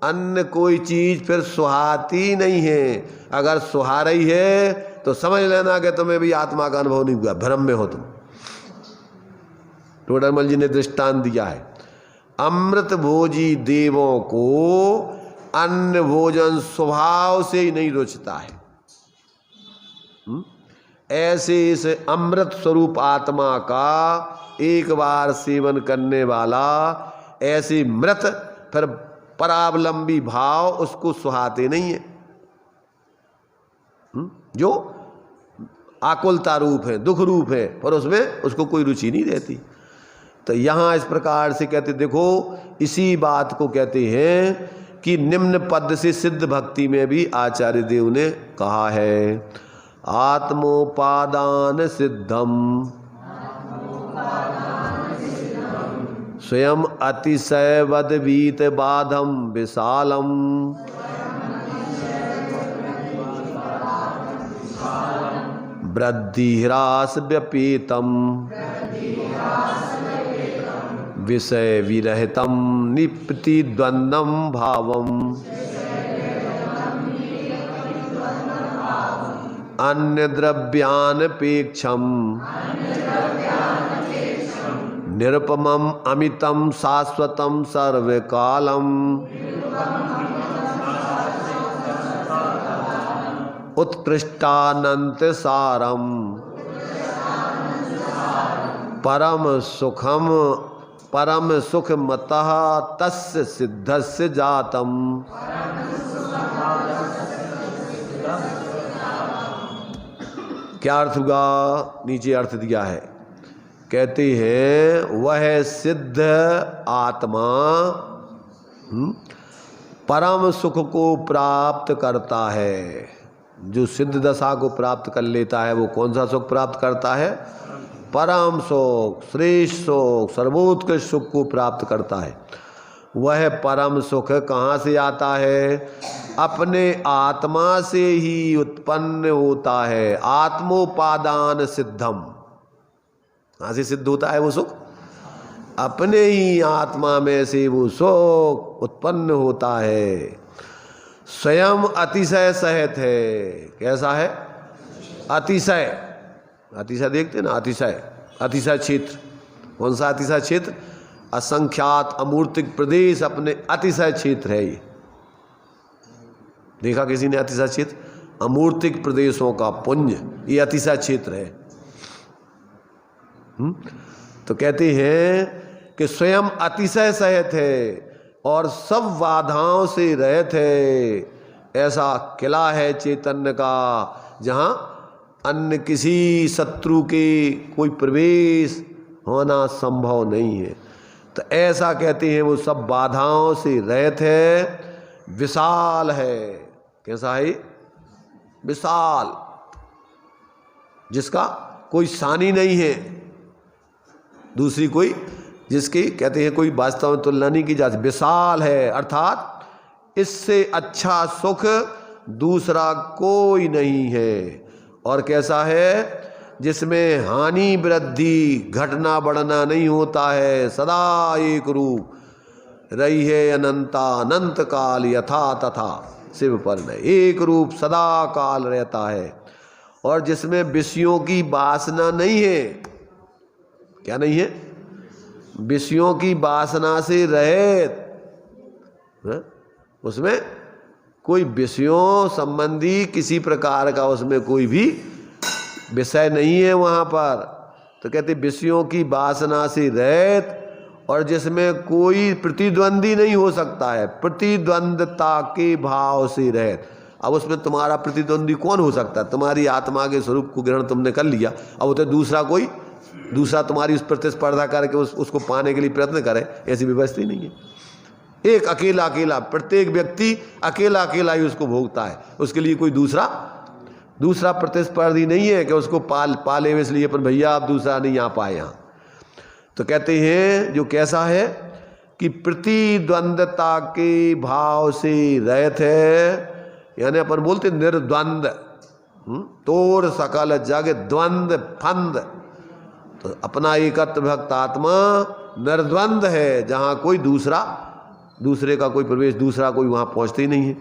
अन्य कोई चीज फिर सुहाती नहीं है। अगर सुहा रही है तो समझ लेना कि तुम्हें भी आत्मा का अनुभव नहीं हुआ, भ्रम में हो तुम। टोडरमल जी ने दृष्टांत दिया है, अमृत भोजी देवों को अन्न भोजन स्वभाव से ही नहीं रुचता है। ऐसे इस अमृत स्वरूप आत्मा का एक बार सेवन करने वाला ऐसे मृत फिर परावलंबी भाव उसको सुहाते नहीं है। जो आकुलता रूप है, दुख रूप है, पर उसमें उसको कोई रुचि नहीं रहती। तो यहाँ इस प्रकार से कहते, देखो इसी बात को कहते हैं कि निम्न पद से सिद्ध भक्ति में भी आचार्य देव ने कहा है, आत्मोपादान सिद्धम स्वयं अतिशय वदवीत बाधम विशालम वृद्धि ह्रास व्यपीतम विषय विरहितम निपति द्वंद्वम भावम अन्य द्रव्यानपेक्षम निरुपमम अमितम शाश्वतम सर्वकालम उत्कृष्टानंत सारम परम सुख मतः तस्य सिद्धस्य जातम। क्या अर्थ हुआ? नीचे अर्थ दिया है, कहते हैं वह सिद्ध आत्मा परम सुख को प्राप्त करता है। जो सिद्ध दशा को प्राप्त कर लेता है वो कौन सा सुख प्राप्त करता है? परम सुख, श्रेष्ठ सुख, सर्वोत्कृष्ट सुख को प्राप्त करता है। वह परम सुख कहाँ से आता है? अपने आत्मा से ही उत्पन्न होता है। आत्मोपादान सिद्धम, कहाँ से सिद्ध होता है वो सुख? अपने ही आत्मा में से वो सुख उत्पन्न होता है। स्वयं अतिशय सहित है। कैसा है? अतिशय, अतिशय देखते ना, अतिशय, अतिशय क्षेत्र। कौन सा अतिशय क्षेत्र? असंख्यात अमूर्तिक प्रदेश अपने अतिशय क्षेत्र है। ये देखा किसी ने अतिशय क्षेत्र? अमूर्तिक प्रदेशों का पुंज, ये अतिशय क्षेत्र है। तो कहते हैं कि स्वयं अतिशय सहित है और सब बाधाओं से रहित है। ऐसा किला है चैतन्य का जहाँ अन्य किसी शत्रु के कोई प्रवेश होना संभव नहीं है। तो ऐसा कहते हैं वो सब बाधाओं से रहित है, विशाल है। कैसा है? विशाल, जिसका कोई सानी नहीं है, दूसरी कोई जिसकी कहते हैं कोई वास्तव में तुलना नहीं की जा सकती। विशाल है अर्थात इससे अच्छा सुख दूसरा कोई नहीं है। और कैसा है? जिसमें हानि वृद्धि घटना बढ़ना नहीं होता है, सदा एक रूप रही है अनंता अनंत काल यथा तथा शिव पर में एक रूप सदा काल रहता है। और जिसमें विषयों की वासना नहीं है। क्या नहीं है? विषयों की वासना से रहित, उसमें कोई विषयों संबंधी किसी प्रकार का उसमें कोई भी विषय नहीं है वहाँ पर। तो कहते विषयों की वासना से रहित और जिसमें कोई प्रतिद्वंदी नहीं हो सकता है, प्रतिद्वंदता के भाव से रहित। अब उसमें तुम्हारा प्रतिद्वंदी कौन हो सकता है? तुम्हारी आत्मा के स्वरूप को ग्रहण तुमने कर लिया, अब तो दूसरा तुम्हारी उस प्रतिस्पर्धा करके उसको पाने के लिए प्रयत्न करे, ऐसी व्यवस्था ही नहीं है। एक अकेला अकेला, प्रत्येक व्यक्ति अकेला अकेला ही उसको भोगता है। उसके लिए कोई दूसरा प्रतिस्पर्धी नहीं है कि उसको पाले इसलिए अपन भैया आप दूसरा नहीं आ पाए यहाँ। तो कहते हैं जो कैसा है कि प्रतिद्वंदता के भाव से रहित है, यानी अपन बोलते निर्द्वंद, तोड़ सकल जग द्वंद फंद। तो अपना एकत्र भक्त आत्मा निर्द्वंद है, जहाँ कोई दूसरे का कोई प्रवेश, दूसरा कोई वहाँ पहुँचते ही नहीं है।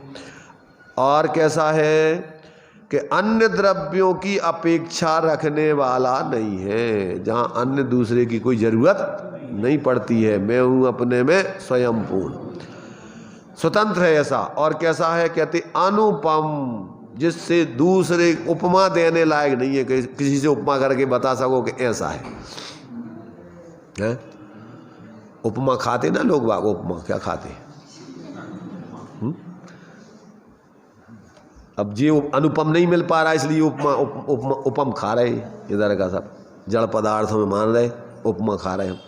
और कैसा है कि अन्य द्रव्यों की अपेक्षा रखने वाला नहीं है, जहाँ अन्य दूसरे की कोई ज़रूरत नहीं पड़ती है। मैं हूँ अपने में स्वयं पूर्ण, स्वतंत्र है ऐसा। और कैसा है? कहते अनुपम, जिससे दूसरे उपमा देने लायक नहीं है कि किसी से उपमा करके बता सको कि ऐसा है? उपमा खाते ना लोग बाग, उपमा क्या खाते? अब जी अनुपम नहीं मिल पा रहा इसलिए उपमा उपम खा रहे, इधर का सब जड़ पदार्थों में मान रहे, उपमा खा रहे हम।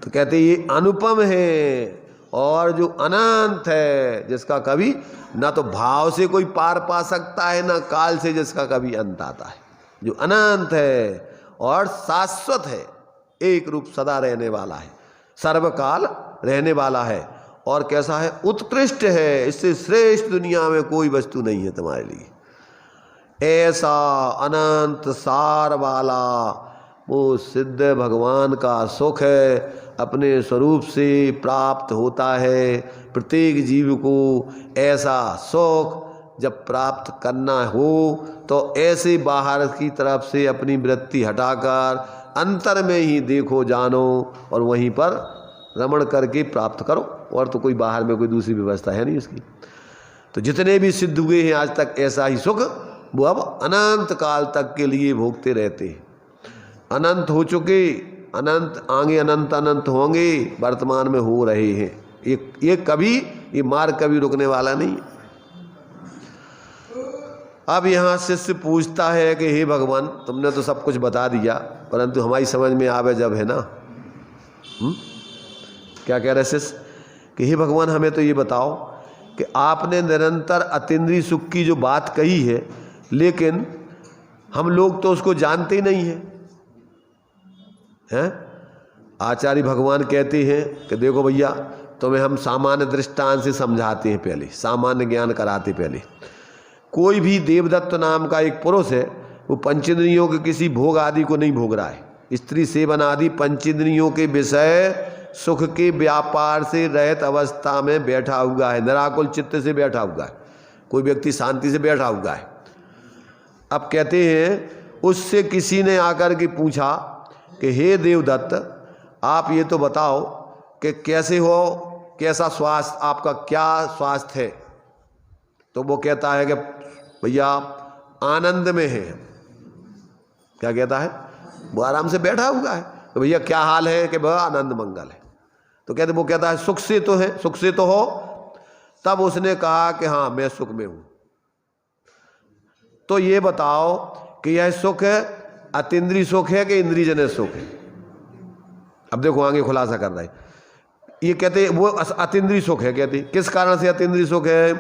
तो कहते ये अनुपम है, और जो अनंत है जिसका कभी ना तो भाव से कोई पार पा सकता है ना काल से जिसका कभी अंत आता है, जो अनंत है और शाश्वत है, एक रूप सदा रहने वाला है, सर्वकाल रहने वाला है, और कैसा है, उत्कृष्ट है, इससे श्रेष्ठ दुनिया में कोई वस्तु नहीं है तुम्हारे लिए। ऐसा अनंत सार वाला वो सिद्ध भगवान का सुख है, अपने स्वरूप से प्राप्त होता है प्रत्येक जीव को। ऐसा सुख जब प्राप्त करना हो तो ऐसे बाहर की तरफ से अपनी वृत्ति हटाकर अंतर में ही देखो जानो और वहीं पर रमण करके प्राप्त करो, और तो कोई बाहर में कोई दूसरी व्यवस्था है नहीं उसकी। तो जितने भी सिद्ध हुए हैं आज तक ऐसा ही सुख वो अब अनंत काल तक के लिए भोगते रहते हैं। अनंत हो चुके, अनंत आगे अनंत अनंत होंगे, वर्तमान में हो रहे हैं। ये कभी ये मार्ग कभी रुकने वाला नहीं। अब यहाँ शिष्य पूछता है कि हे भगवान तुमने तो सब कुछ बता दिया, परंतु हमारी समझ में आवे जब है ना। क्या कह रहे शिष्य कि हे भगवान हमें तो ये बताओ कि आपने निरंतर अतीन्द्रिय सुख की जो बात कही है, लेकिन हम लोग तो उसको जानते ही नहीं हैं। आचार्य भगवान कहते हैं कि देखो भैया तुम्हें हम सामान्य दृष्टांत से समझाते हैं, पहले सामान्य ज्ञान कराते। पहले कोई भी देवदत्त नाम का एक पुरुष है, वो पंचेंद्रियों के किसी भोग आदि को नहीं भोग रहा है, स्त्री सेवन आदि पंचेंद्रियों के विषय सुख के व्यापार से रहित अवस्था में बैठा हुआ है, निराकुल चित्त से बैठा हुआ है, कोई व्यक्ति शांति से बैठा हुआ है। अब कहते हैं उससे किसी ने आकर के पूछा कि हे देवदत्त आप ये तो बताओ कि कैसे हो, कैसा स्वास्थ्य आपका, क्या स्वास्थ्य है। तो वो कहता है कि भैया आनंद में है। क्या कहता है, वो आराम से बैठा हुआ है। तो भैया क्या हाल है कि वह आनंद मंगल है। तो कहते वो कहता है सुख से तो है, सुख से तो हो। तब उसने कहा कि हाँ मैं सुख में हूं। तो ये बताओ कि यह सुख है अतीन्द्रिय सुख है कि इंद्रिय जनित सुख है। अब देखो आगे खुलासा कर रहा है। ये कहते वो अतीन्द्रिय सुख है। कहते किस कारण से अतीन्द्रिय सुख है,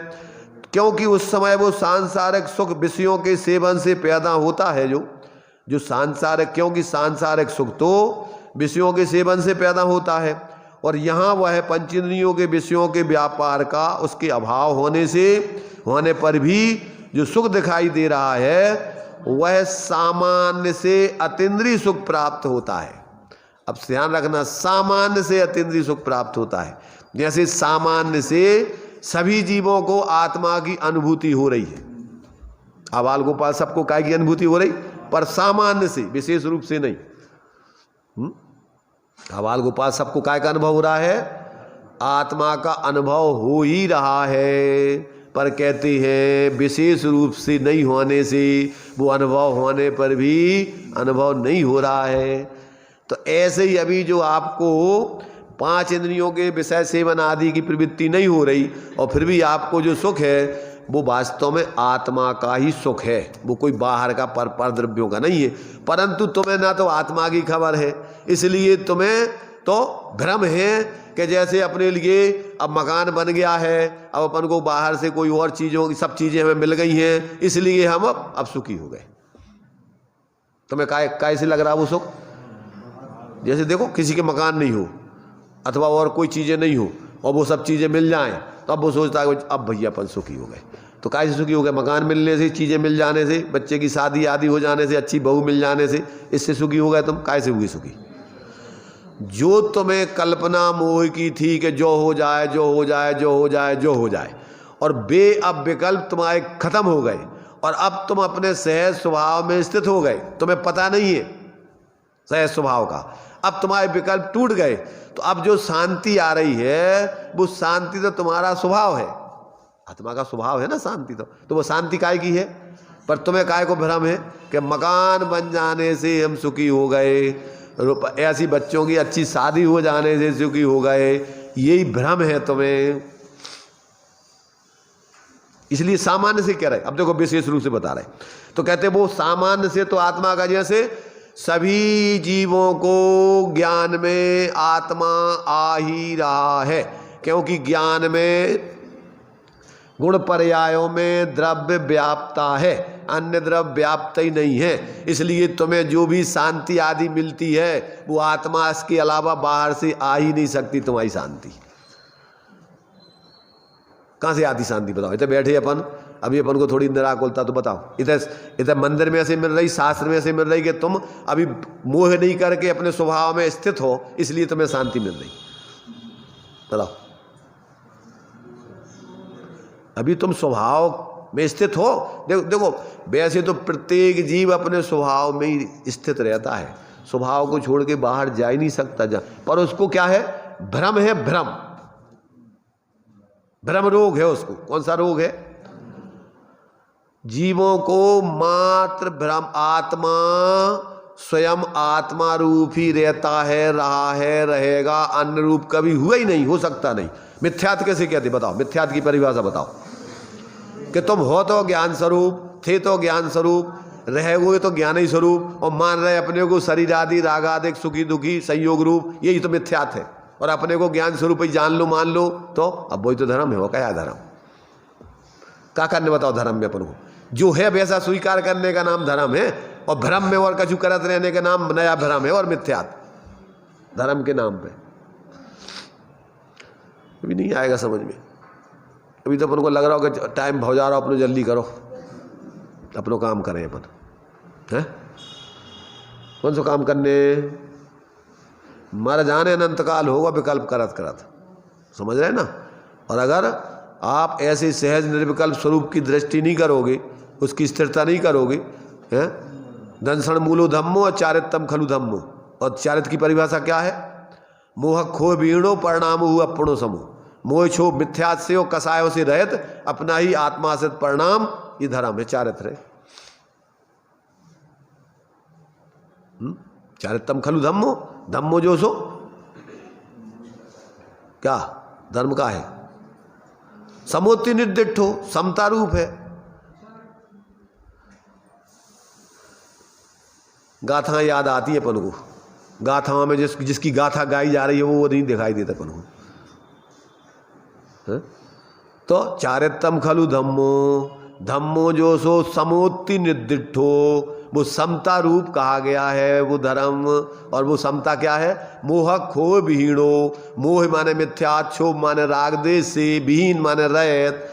क्योंकि उस समय वो सांसारिक सुख विषयों के सेवन से पैदा होता है। जो सांसारिक, क्योंकि सांसारिक सुख तो विषयों के सेवन से पैदा होता है, और यहाँ वह पंचेंद्रियों के विषयों के व्यापार का उसके अभाव होने पर भी जो सुख दिखाई दे रहा है वह सामान्य से अतीन्द्रिय सुख प्राप्त होता है। अब ध्यान रखना, सामान्य से अतीन्द्रिय सुख प्राप्त होता है। जैसे सामान्य से सभी जीवों को आत्मा की अनुभूति हो रही है, आबाल गोपाल सबको काय की अनुभूति हो रही, पर सामान्य से, विशेष रूप से नहीं। आबाल गोपाल सबको काय का अनुभव हो रहा है, आत्मा का अनुभव हो ही रहा है, पर कहते हैं विशेष रूप से नहीं होने से वो अनुभव होने पर भी अनुभव नहीं हो रहा है। तो ऐसे ही अभी जो आपको 5 इंद्रियों के विषय सेवन आदि की प्रवृत्ति नहीं हो रही, और फिर भी आपको जो सुख है वो वास्तव में आत्मा का ही सुख है, वो कोई बाहर का पर द्रव्यों का नहीं है। परंतु तुम्हें ना तो आत्मा की खबर है, इसलिए तुम्हें तो भ्रम है कि जैसे अपने लिए अब मकान बन गया है, अब अपन को बाहर से कोई और चीज़ों की सब चीज़ें हमें मिल गई हैं, इसलिए हम अब सुखी हो गए। तुम्हें कैसे लग रहा वो सुख, जैसे देखो किसी के मकान नहीं हो अथवा और कोई चीज़ें नहीं हो और वो सब चीज़ें मिल जाएं, तो अब वो सोचता है अब भैया अपन सुखी हो गए। तो कैसे सुखी हो गए, मकान मिलने से, चीज़ें मिल जाने से, बच्चे की शादी आदि हो जाने से, अच्छी बहू मिल जाने से, इससे सुखी हो गए तुम। कैसे हुए सुखी, जो तुम्हें कल्पना मोह की थी कि जो हो जाए जो हो जाए जो हो जाए जो हो जाए, और अब विकल्प तुम्हारे खत्म हो गए, और अब तुम अपने सहज स्वभाव में स्थित हो गए। तुम्हें पता नहीं है सहज स्वभाव का, अब तुम्हारे विकल्प टूट गए। तो अब जो शांति आ रही है वो शांति तो तुम्हारा स्वभाव है, आत्मा का स्वभाव है ना शांति। तो वो शांति काय की है, पर तुम्हें काय को भ्रम है कि मकान बन जाने से हम सुखी हो गए, ऐसी बच्चों की अच्छी शादी हो जाने से सुखी हो गए, यही भ्रम है तुम्हें। इसलिए सामान्य से कह रहे, अब देखो विशेष रूप से बता रहे। तो कहते वो सामान्य से तो आत्मा का जैसे सभी जीवों को ज्ञान में आत्मा आ ही रहा है, क्योंकि ज्ञान में गुण पर्यायों में द्रव्य व्याप्ता है, अन्य द्रव्य व्याप्त ही नहीं है। इसलिए तुम्हें जो भी शांति आदि मिलती है वो आत्मा इसके अलावा बाहर से आ ही नहीं सकती। तुम्हारी शांति कहाँ से आती शांति बताओ? इतने बैठे अपन, अभी अपन को थोड़ी निराकुलता तो बताओ, इधर मंदिर में ऐसे मिल रही, शास्त्र में ऐसे मिल रही कि तुम अभी मोह नहीं करके अपने स्वभाव में स्थित हो, इसलिए तुम्हें शांति मिल रही। बताओ, अभी तुम स्वभाव में स्थित हो। देखो वैसे तो प्रत्येक जीव अपने स्वभाव में ही स्थित रहता है, स्वभाव को छोड़ के बाहर जा ही नहीं सकता पर उसको क्या है? भ्रम है, भ्रम रोग है उसको। कौन सा रोग है? जीवों को मात्र भ्रम, आत्मा स्वयं आत्मा रूप ही रहता है, रहा है, रहेगा, अन्य रूप कभी हुआ ही नहीं, हो सकता नहीं। मिथ्यात्व कैसे कहते बताओ? मिथ्यात्व की परिभाषा बताओ। कि तुम हो तो ज्ञान स्वरूप, थे तो ज्ञान स्वरूप, रहोगे तो ज्ञान ही स्वरूप, और मान रहे अपने को शरीर आदि रागादिक सुखी दुखी संयोग रूप, यही तो मिथ्यात्व है। और अपने को ज्ञान स्वरूप ही जान लो, मान लो, तो अब वही तो धर्म है। वो क्या धर्म? क्या करने बताओ धर्म में? अपन को जो है वैसा स्वीकार करने का नाम धर्म है, और भ्रम में और कछु करत रहने का नाम नया भ्रम है और मिथ्यात्व धर्म के नाम पे। अभी नहीं आएगा समझ में। अभी तो अपन को लग रहा हो कि टाइम हो जा रहा हो, अपने जल्दी करो, अपनो काम करें अपन, हैं? कौन सा काम करने? मर जाने अनंत काल होगा विकल्प करत करत, समझ रहे ना? और अगर आप ऐसे सहज निर्विकल्प स्वरूप की दृष्टि नहीं करोगे, उसकी स्थिरता नहीं करोगे, हैं? दंसण मूलो धम्मो और चारित्रम खलु धम्मो। और चारित्र की परिभाषा क्या है? मोह खो बीणो परिणाम हुआ अपनो समूह। मोह छो मिथ्यात से और कसायों से रहित अपना ही आत्माश्रित परिणाम, ये धर्म है, चारित्र है। चारित्रम खलु धम्मो, धम्मो जो सो क्या धर्म का है? समोति निर्दिष्टो, समता रूप है। गाथाएं याद आती है अपन को, गाथाओं में जिसकी गाथा गाई जा रही है वो नहीं दिखाई देता अपन को। तो चारित्रम खलु धम्मो, धम्मो जो सो समोति निर्दिष्टो, वो समता रूप कहा गया है वो धर्म। और वो समता क्या है? मोह खो विहीणो, मोह माने मिथ्या, क्षोभ माने राग देश से, विहीन माने रहित,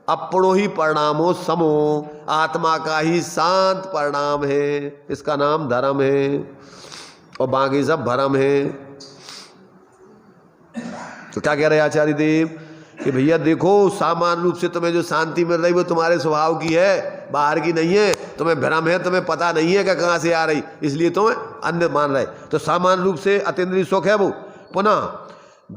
अपनो ही परिणामो समो, आत्मा का ही शांत परिणाम है, इसका नाम धर्म है। और बाकी सब भ्रम है। तो क्या कह रहे आचार्य देव कि भैया देखो, सामान्य रूप से तुम्हें जो शांति मिल रही वो तुम्हारे स्वभाव की है, बाहर की नहीं है। तुम्हें भ्रम है, तुम्हें पता नहीं है कि कहाँ से आ रही, इसलिए तुम्हें अन्य मान रहे। तो सामान्य रूप से अतीन्द्रिय सुख है वो। पुनः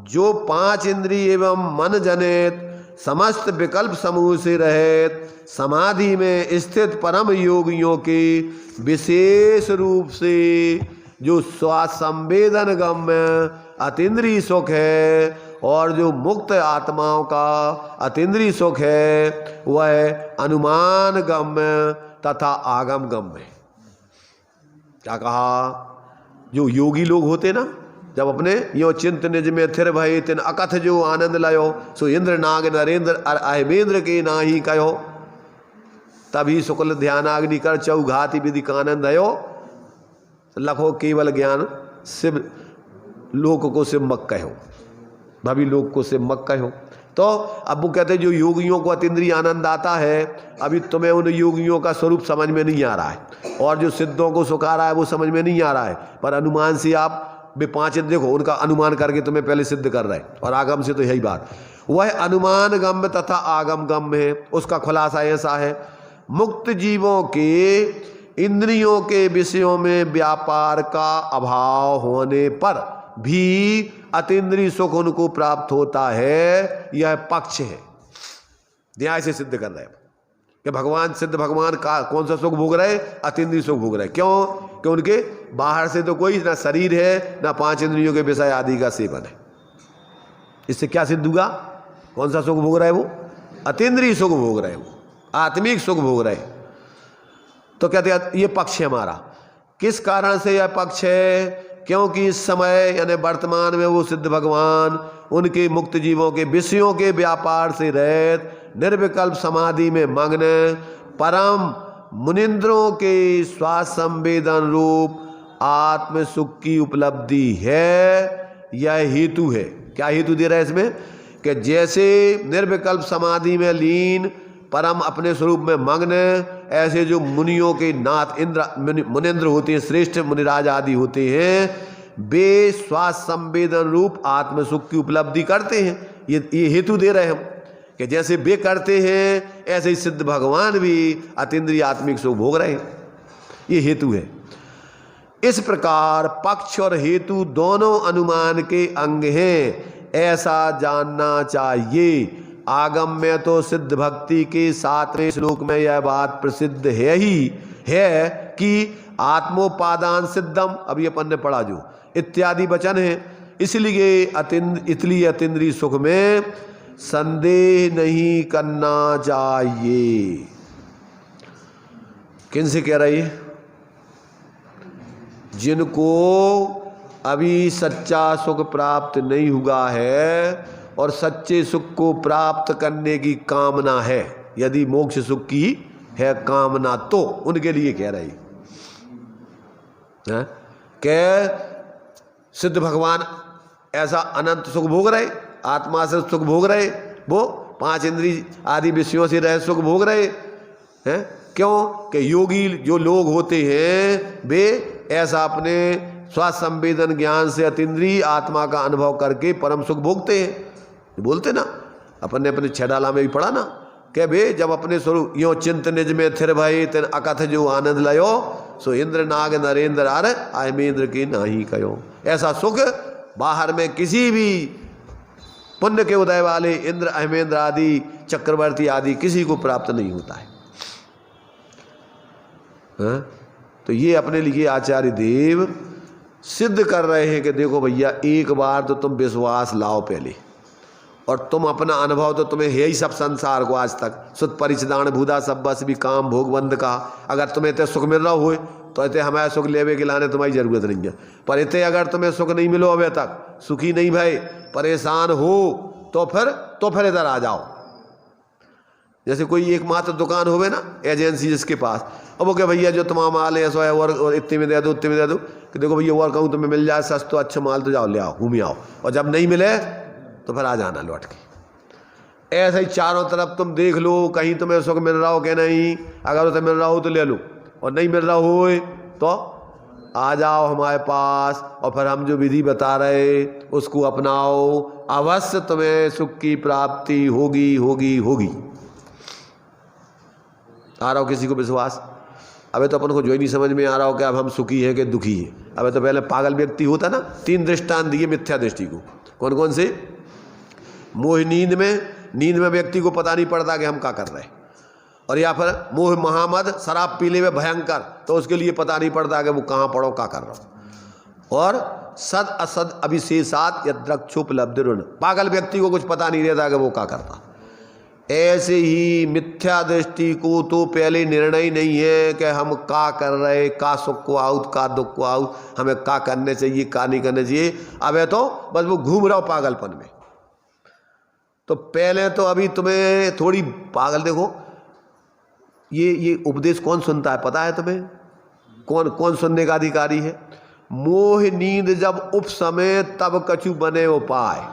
जो 5 इंद्रिय एवं मन जनित समस्त विकल्प समूह से रहित समाधि में स्थित परम योगियों के विशेष रूप से जो स्वासंवेदन गम्य अतीन्द्रिय सुख है, और जो मुक्त आत्माओं का अतीन्द्रिय सुख है, वह अनुमान गम्य तथा आगम गम्य। क्या कहा? जो योगी लोग होते ना, जब अपने यो चिंत निज में थिर भय तिन अकथ जो आनंद लयो, सो इंद्र नाग नरेंद्र अहिमेंद्र के नाही कहो, तभी शुक्ल ध्यानाग्नि कर चौघाति विधि कानंद हयो, लखो केवल ज्ञान शिव लोक को शिव मक कहो, भवि लोक को शिव मक कहो। तो अब वो कहते हैं जो योगियों को अतीन्द्रिय आनंद आता है, अभी तुम्हें उन योगियों का स्वरूप समझ में नहीं आ रहा है, और जो सिद्धों को सुखा रहा है वो समझ में नहीं आ रहा है, पर अनुमान से आप वे 5 देखो उनका अनुमान करके तुम्हें पहले सिद्ध कर रहे हैं। और आगम से तो यही बात, वह अनुमान गम्य तथा आगम गम्य है। उसका खुलासा ऐसा है, मुक्त जीवों के इंद्रियों के विषयों में व्यापार का अभाव होने पर भी अतीन्द्रिय सुख उनको प्राप्त होता है, यह पक्ष है। न्याय से सिद्ध कर रहे हैं कि भगवान सिद्ध भगवान का कौन सा सुख भोग रहे? अतीन्द्रिय सुख भोग रहे। क्यों? कि उनके बाहर से तो कोई ना शरीर है, ना 5 इंद्रियों के विषय आदि का सेवन है। इससे क्या सिद्ध हुआ? कौन सा सुख भोग रहा है वो? अतीन्द्रिय सुख भोग रहे, वो आत्मिक सुख भोग रहे। तो कहते हैं ये पक्ष है हमारा। किस कारण से यह पक्ष है? क्योंकि इस समय यानी वर्तमान में वो सिद्ध भगवान उनके मुक्त जीवों के विषयों के व्यापार से रहित निर्विकल्प समाधि में मग्न परम मुनिंद्रों के स्वास्थ्य संवेदन रूप आत्म सुख की उपलब्धि है। यह हेतु है। क्या हेतु दे रहा है इसमें? कि जैसे निर्विकल्प समाधि में लीन परम अपने स्वरूप में मग्न, ऐसे जो मुनियों के नाथ इंद्र मुनिंद्र होते हैं, श्रेष्ठ मुनिराज आदि होते हैं, वे स्वास्थ्य संवेदन रूप आत्म सुख की उपलब्धि करते हैं। ये हेतु दे रहे हैं हम कि जैसे वे करते हैं ऐसे ही सिद्ध भगवान भी अतीन्द्रिय आत्मिक सुख भोग रहे हैं। ये हेतु है। इस प्रकार पक्ष और हेतु दोनों अनुमान के अंग हैं, ऐसा जानना चाहिए। आगम में तो सिद्ध भक्ति के 7वें श्लोक में यह बात प्रसिद्ध है ही है कि आत्मोपादान सिद्धम, अभी अपन ने पढ़ा जो इत्यादि वचन है। इसलिए अतीन्द्रिय सुख में संदेह नहीं करना चाहिए। किन से कह रही है? जिनको अभी सच्चा सुख प्राप्त नहीं हुआ है और सच्चे सुख को प्राप्त करने की कामना है, यदि मोक्ष सुख की है कामना, तो उनके लिए कह रही है कि सिद्ध भगवान ऐसा अनंत सुख भोग रहे, आत्मा से सुख भोग रहे, वो 5 इंद्रिय आदि विषयों से रह सुख भोग रहे हैं। क्यों? कि योगी जो लोग होते हैं वे ऐसा अपने स्वास्थ्य संवेदन ज्ञान से अतीन्द्रिय आत्मा का अनुभव करके परम सुख भोगते हैं। बोलते ना, अपन ने अपने 6 डाला में भी पढ़ा ना कि वे जब अपने स्वरूप यो चिंत निज में थिर भई तेन अकथ जो आनंद लयो सो इंद्र नाग नरेंद्र आर आयमेंद्र की नाही कयो। ऐसा सुख बाहर में किसी भी पुण्य के उदय वाले इंद्र अहमेंद्र आदि चक्रवर्ती आदि किसी को प्राप्त नहीं होता है। तो ये अपने लिए आचार्य देव सिद्ध कर रहे हैं कि देखो भैया, एक बार तो तुम विश्वास लाओ पहले, और तुम अपना अनुभव तो तुम्हें है ही सब संसार को आज तक सुत परिचदान भूदा सब बस भी काम भोग बंद का। अगर तुम्हें इतने सुख मिल रहा हो तो इतने हमारे सुख लेवे के लाने तुम्हारी जरूरत नहीं है। पर इतने अगर तुम्हें सुख नहीं मिलो अभी तक, सुखी नहीं भाई, परेशान हो, तो फिर इधर आ जाओ। जैसे कोई एकमात्र दुकान होवे ना एजेंसी जिसके पास, अब वो क्या भैया जो तमाम माल है ऐसा है और इतने में दे दो, उतने में दे दो, कि देखो भैया और कहूँ तुम्हें मिल जाए सस्ता अच्छा माल तो जाओ ले आओ, घूम आओ, और जब नहीं मिले तो फिर आ जाना लौट के। ऐसे ही चारों तरफ तुम देख लो, कहीं तुम्हें सुख मिल रहा हो कि नहीं, अगर उसे मिल रहा हो तो ले लो, और नहीं मिल रहा हो तो आ जाओ हमारे पास, और फिर हम जो विधि बता रहे उसको अपनाओ, अवश्य तुम्हें सुख की प्राप्ति होगी होगी होगी। आ रहा हो किसी को विश्वास? अबे तो अपन को जो ही नहीं समझ में आ रहा हो कि अब हम सुखी हैं कि दुखी हैं। अबे तो पहले पागल व्यक्ति होता ना। 3 दृष्टांत दिए मिथ्या दृष्टि को। कौन कौन से? मोह नींद में व्यक्ति को पता नहीं पड़ता कि हम क्या कर रहे हैं, और या फिर मोह महामद शराब पीले में भयंकर, तो उसके लिए पता नहीं पड़ता कि वो कहाँ पड़ो क्या कर रहा हो। और सद असद अभिशेषात यद्रक्षोपलब्ध ऋण, पागल व्यक्ति को कुछ पता नहीं रहता कि वो क्या करता। ऐसे ही मिथ्या दृष्टि को तो पहले निर्णय नहीं है कि हम क्या कर रहे, का सुख को आउत का दुख को आउत, हमें क्या करने चाहिए क्या नहीं करने चाहिए। अब है तो बस वो घूम रहा हो पागलपन में। तो पहले तो अभी तुम्हें थोड़ी पागल, देखो ये उपदेश कौन सुनता है पता है तुम्हें? कौन सुनने का अधिकारी है? मोह नींद जब उपसमय तब कछु बने उपाय।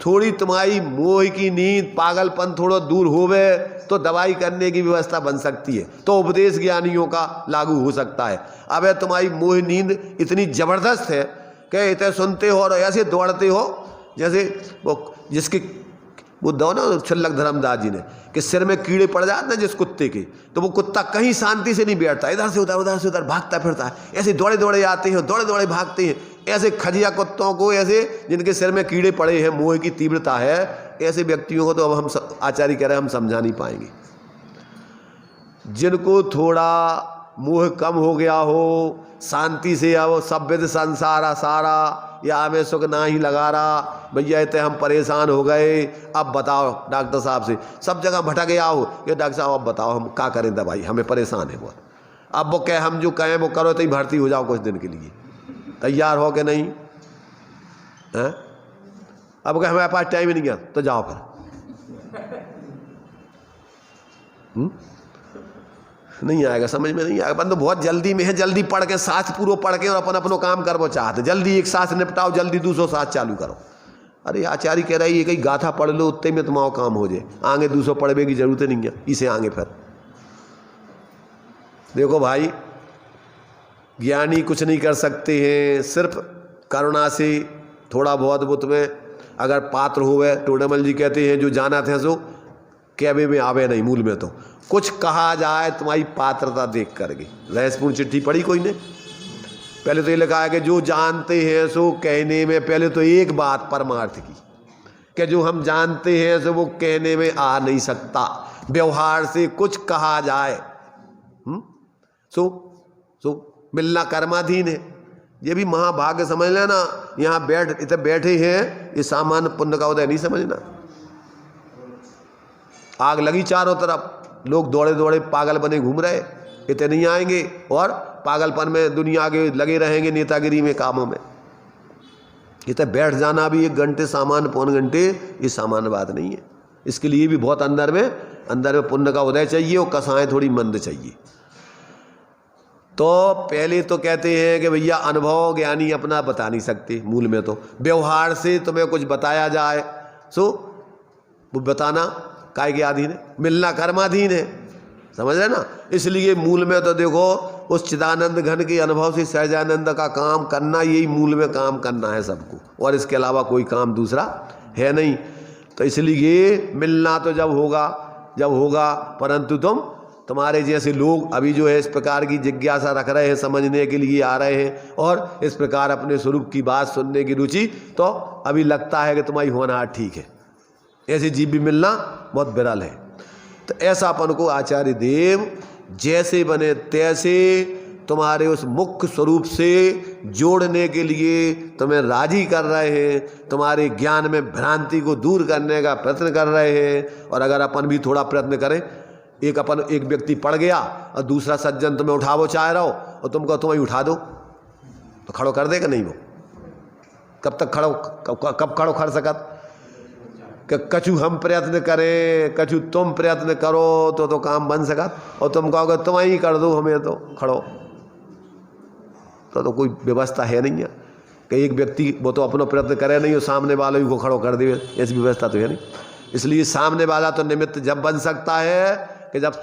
थोड़ी तुम्हारी मोह की नींद पागलपन थोड़ा दूर होवे तो दवाई करने की व्यवस्था बन सकती है, तो उपदेश ज्ञानियों का लागू हो सकता है। अब तुम्हारी मोह नींद इतनी जबरदस्त है कि इतने सुनते हो और ऐसे दौड़ते हो जैसे वो जिसके वो दो ना छल्लक धर्मदास जी ने कि सिर में कीड़े पड़ जाते ना जिस कुत्ते के, तो वो कुत्ता कहीं शांति से नहीं बैठता, इधर से उधर भागता फिरता है। ऐसे दौड़े दौड़े आते हैं, दौड़े दौड़े भागते हैं। ऐसे खजिया कुत्तों को, ऐसे जिनके सिर में कीड़े पड़े हैं, मोह की तीव्रता है, ऐसे व्यक्तियों को तो अब हम आचार्य कह रहे हैं हम समझा नहीं पाएंगे। जिनको थोड़ा मोह कम हो गया हो, शांति से आओ, सभ्यत संसारा सारा, या हमें सुख ना ही लगा रहा, भैया इतने हम परेशान हो गए, अब बताओ डॉक्टर साहब से, सब जगह भटक गया हो कि डॉक्टर साहब अब बताओ हम क्या करें दवाई, हमें परेशान है बहुत। अब वो कहे हम जो कहें वो करो, तो ही भर्ती हो जाओ कुछ दिन के लिए, तैयार हो के नहीं हैं? अब कहे हमारे पास टाइम ही नहीं है, तो जाओ फिर। नहीं आएगा, समझ में नहीं आएगा। बंदो बहुत जल्दी में है, जल्दी पढ़ के शास्त्र पूरा पढ़ के और अपन अपनो काम करवो चाहते, जल्दी एक शास्त्र निपटाओ, जल्दी दूसरो शास्त्र चालू करो। अरे आचार्य कह रही है कि गाथा पढ़ लो, उतने में तुम्हारा काम हो जाए, आगे दूसरो पढ़ने की जरूरत नहीं है, इसे आगे फिर देखो भाई, ज्ञानी कुछ नहीं कर सकते हैं, सिर्फ करुणा से थोड़ा बहुत वो तुम्हें अगर पात्र हुए, टोडेमल जी कहते हैं जो जाना थे सो कहवे में आवे नहीं, मूल में तो कुछ कहा जाए तुम्हारी पात्रता देख करके। रहस्यपूर्ण चिट्ठी पढ़ी कोई ने? पहले तो ये लिखा है कि जो जानते हैं सो कहने में, पहले तो एक बात परमार्थ की कि जो हम जानते हैं सो वो कहने में आ नहीं सकता, व्यवहार से कुछ कहा जाए सो मिलना कर्माधीन है। ये भी महाभाग्य समझ लेना, यहाँ इतने बैठे हैं, ये सामान्य पुण्य का उदय नहीं समझना। आग लगी चारों तरफ, लोग दौड़े दौड़े पागल बने घूम रहे, इतने नहीं आएंगे और पागलपन में दुनिया के लगे रहेंगे, नेतागिरी में, कामों में। इतने बैठ जाना भी 1 घंटे सामान्य, पौन घंटे, ये सामान्य बात नहीं है। इसके लिए भी बहुत अंदर में पुण्य का उदय चाहिए और कसाएं थोड़ी मंद चाहिए। तो पहले तो कहते हैं कि भैया अनुभव ज्ञानी अपना बता नहीं सकते, मूल में तो व्यवहार से तुम्हें कुछ बताया जाए सो वो बताना काय के अधीन है, मिलना कर्माधीन है, समझ रहे ना। इसलिए मूल में तो देखो उस चिदानंद घन के अनुभव से सहजानंद का काम करना, यही मूल में काम करना है सबको, और इसके अलावा कोई काम दूसरा है नहीं। तो इसलिए मिलना तो जब होगा, परंतु तुम्हारे जैसे लोग अभी जो है इस प्रकार की जिज्ञासा रख रहे हैं, समझने के लिए आ रहे हैं और इस प्रकार अपने स्वरूप की बात सुनने की रुचि, तो अभी लगता है कि तुम्हारी होना ठीक है। ऐसे जीव भी मिलना बहुत विरल है। तो ऐसा अपन को आचार्य देव जैसे बने तैसे तुम्हारे उस मुख्य स्वरूप से जोड़ने के लिए तुम्हें राजी कर रहे हैं, तुम्हारे ज्ञान में भ्रांति को दूर करने का प्रयत्न कर रहे हैं। और अगर अपन भी थोड़ा प्रयत्न करें, एक व्यक्ति पड़ गया और दूसरा सज्जन तुम्हें उठावो चाह रहा हो और तुम कहो तुम्हें उठा दो, तो खड़ो कर देगा नहीं? वो कब तक कब खड़ो कर सकत? कछु हम प्रयत्न करें, कछु तुम प्रयत्न करो तो काम बन सकत, और तुम कहोगे तुम ही कर दो हमें तो खड़ो, तो कोई व्यवस्था है नहीं है कि एक व्यक्ति वो तो अपना प्रयत्न करे नहीं और सामने वाले को खड़ो कर दे, ऐसी व्यवस्था तो है नहीं। इसलिए सामने वाला तो निमित्त जब बन सकता है कि जब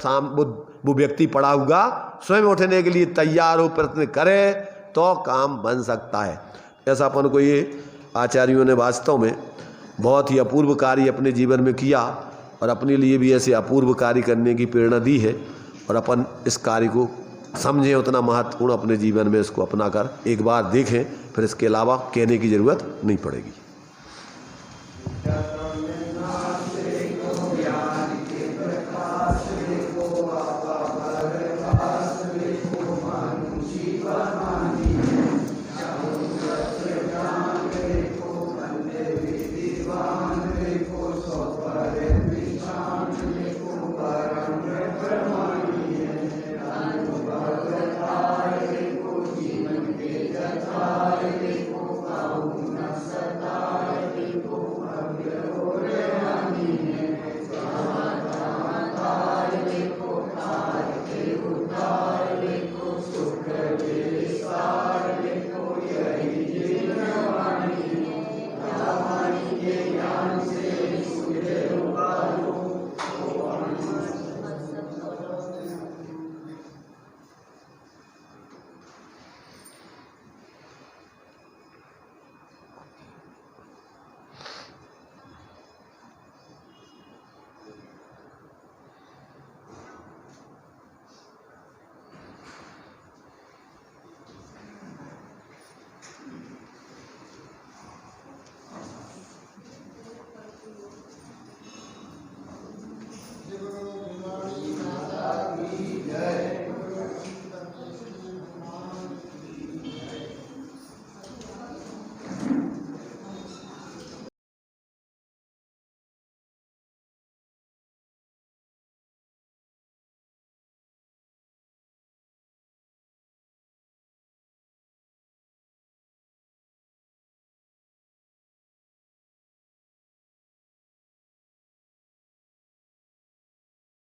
वो व्यक्ति पड़ा हुआ स्वयं उठने के लिए तैयार हो, प्रयत्न करे, तो काम बन सकता है। ऐसा अपन को ये आचार्यों ने वास्तव में बहुत ही अपूर्व कार्य अपने जीवन में किया और अपने लिए भी ऐसे अपूर्व कार्य करने की प्रेरणा दी है। और अपन इस कार्य को समझें, उतना महत्वपूर्ण अपने जीवन में इसको अपना कर एक बार देखें, फिर इसके अलावा कहने की ज़रूरत नहीं पड़ेगी।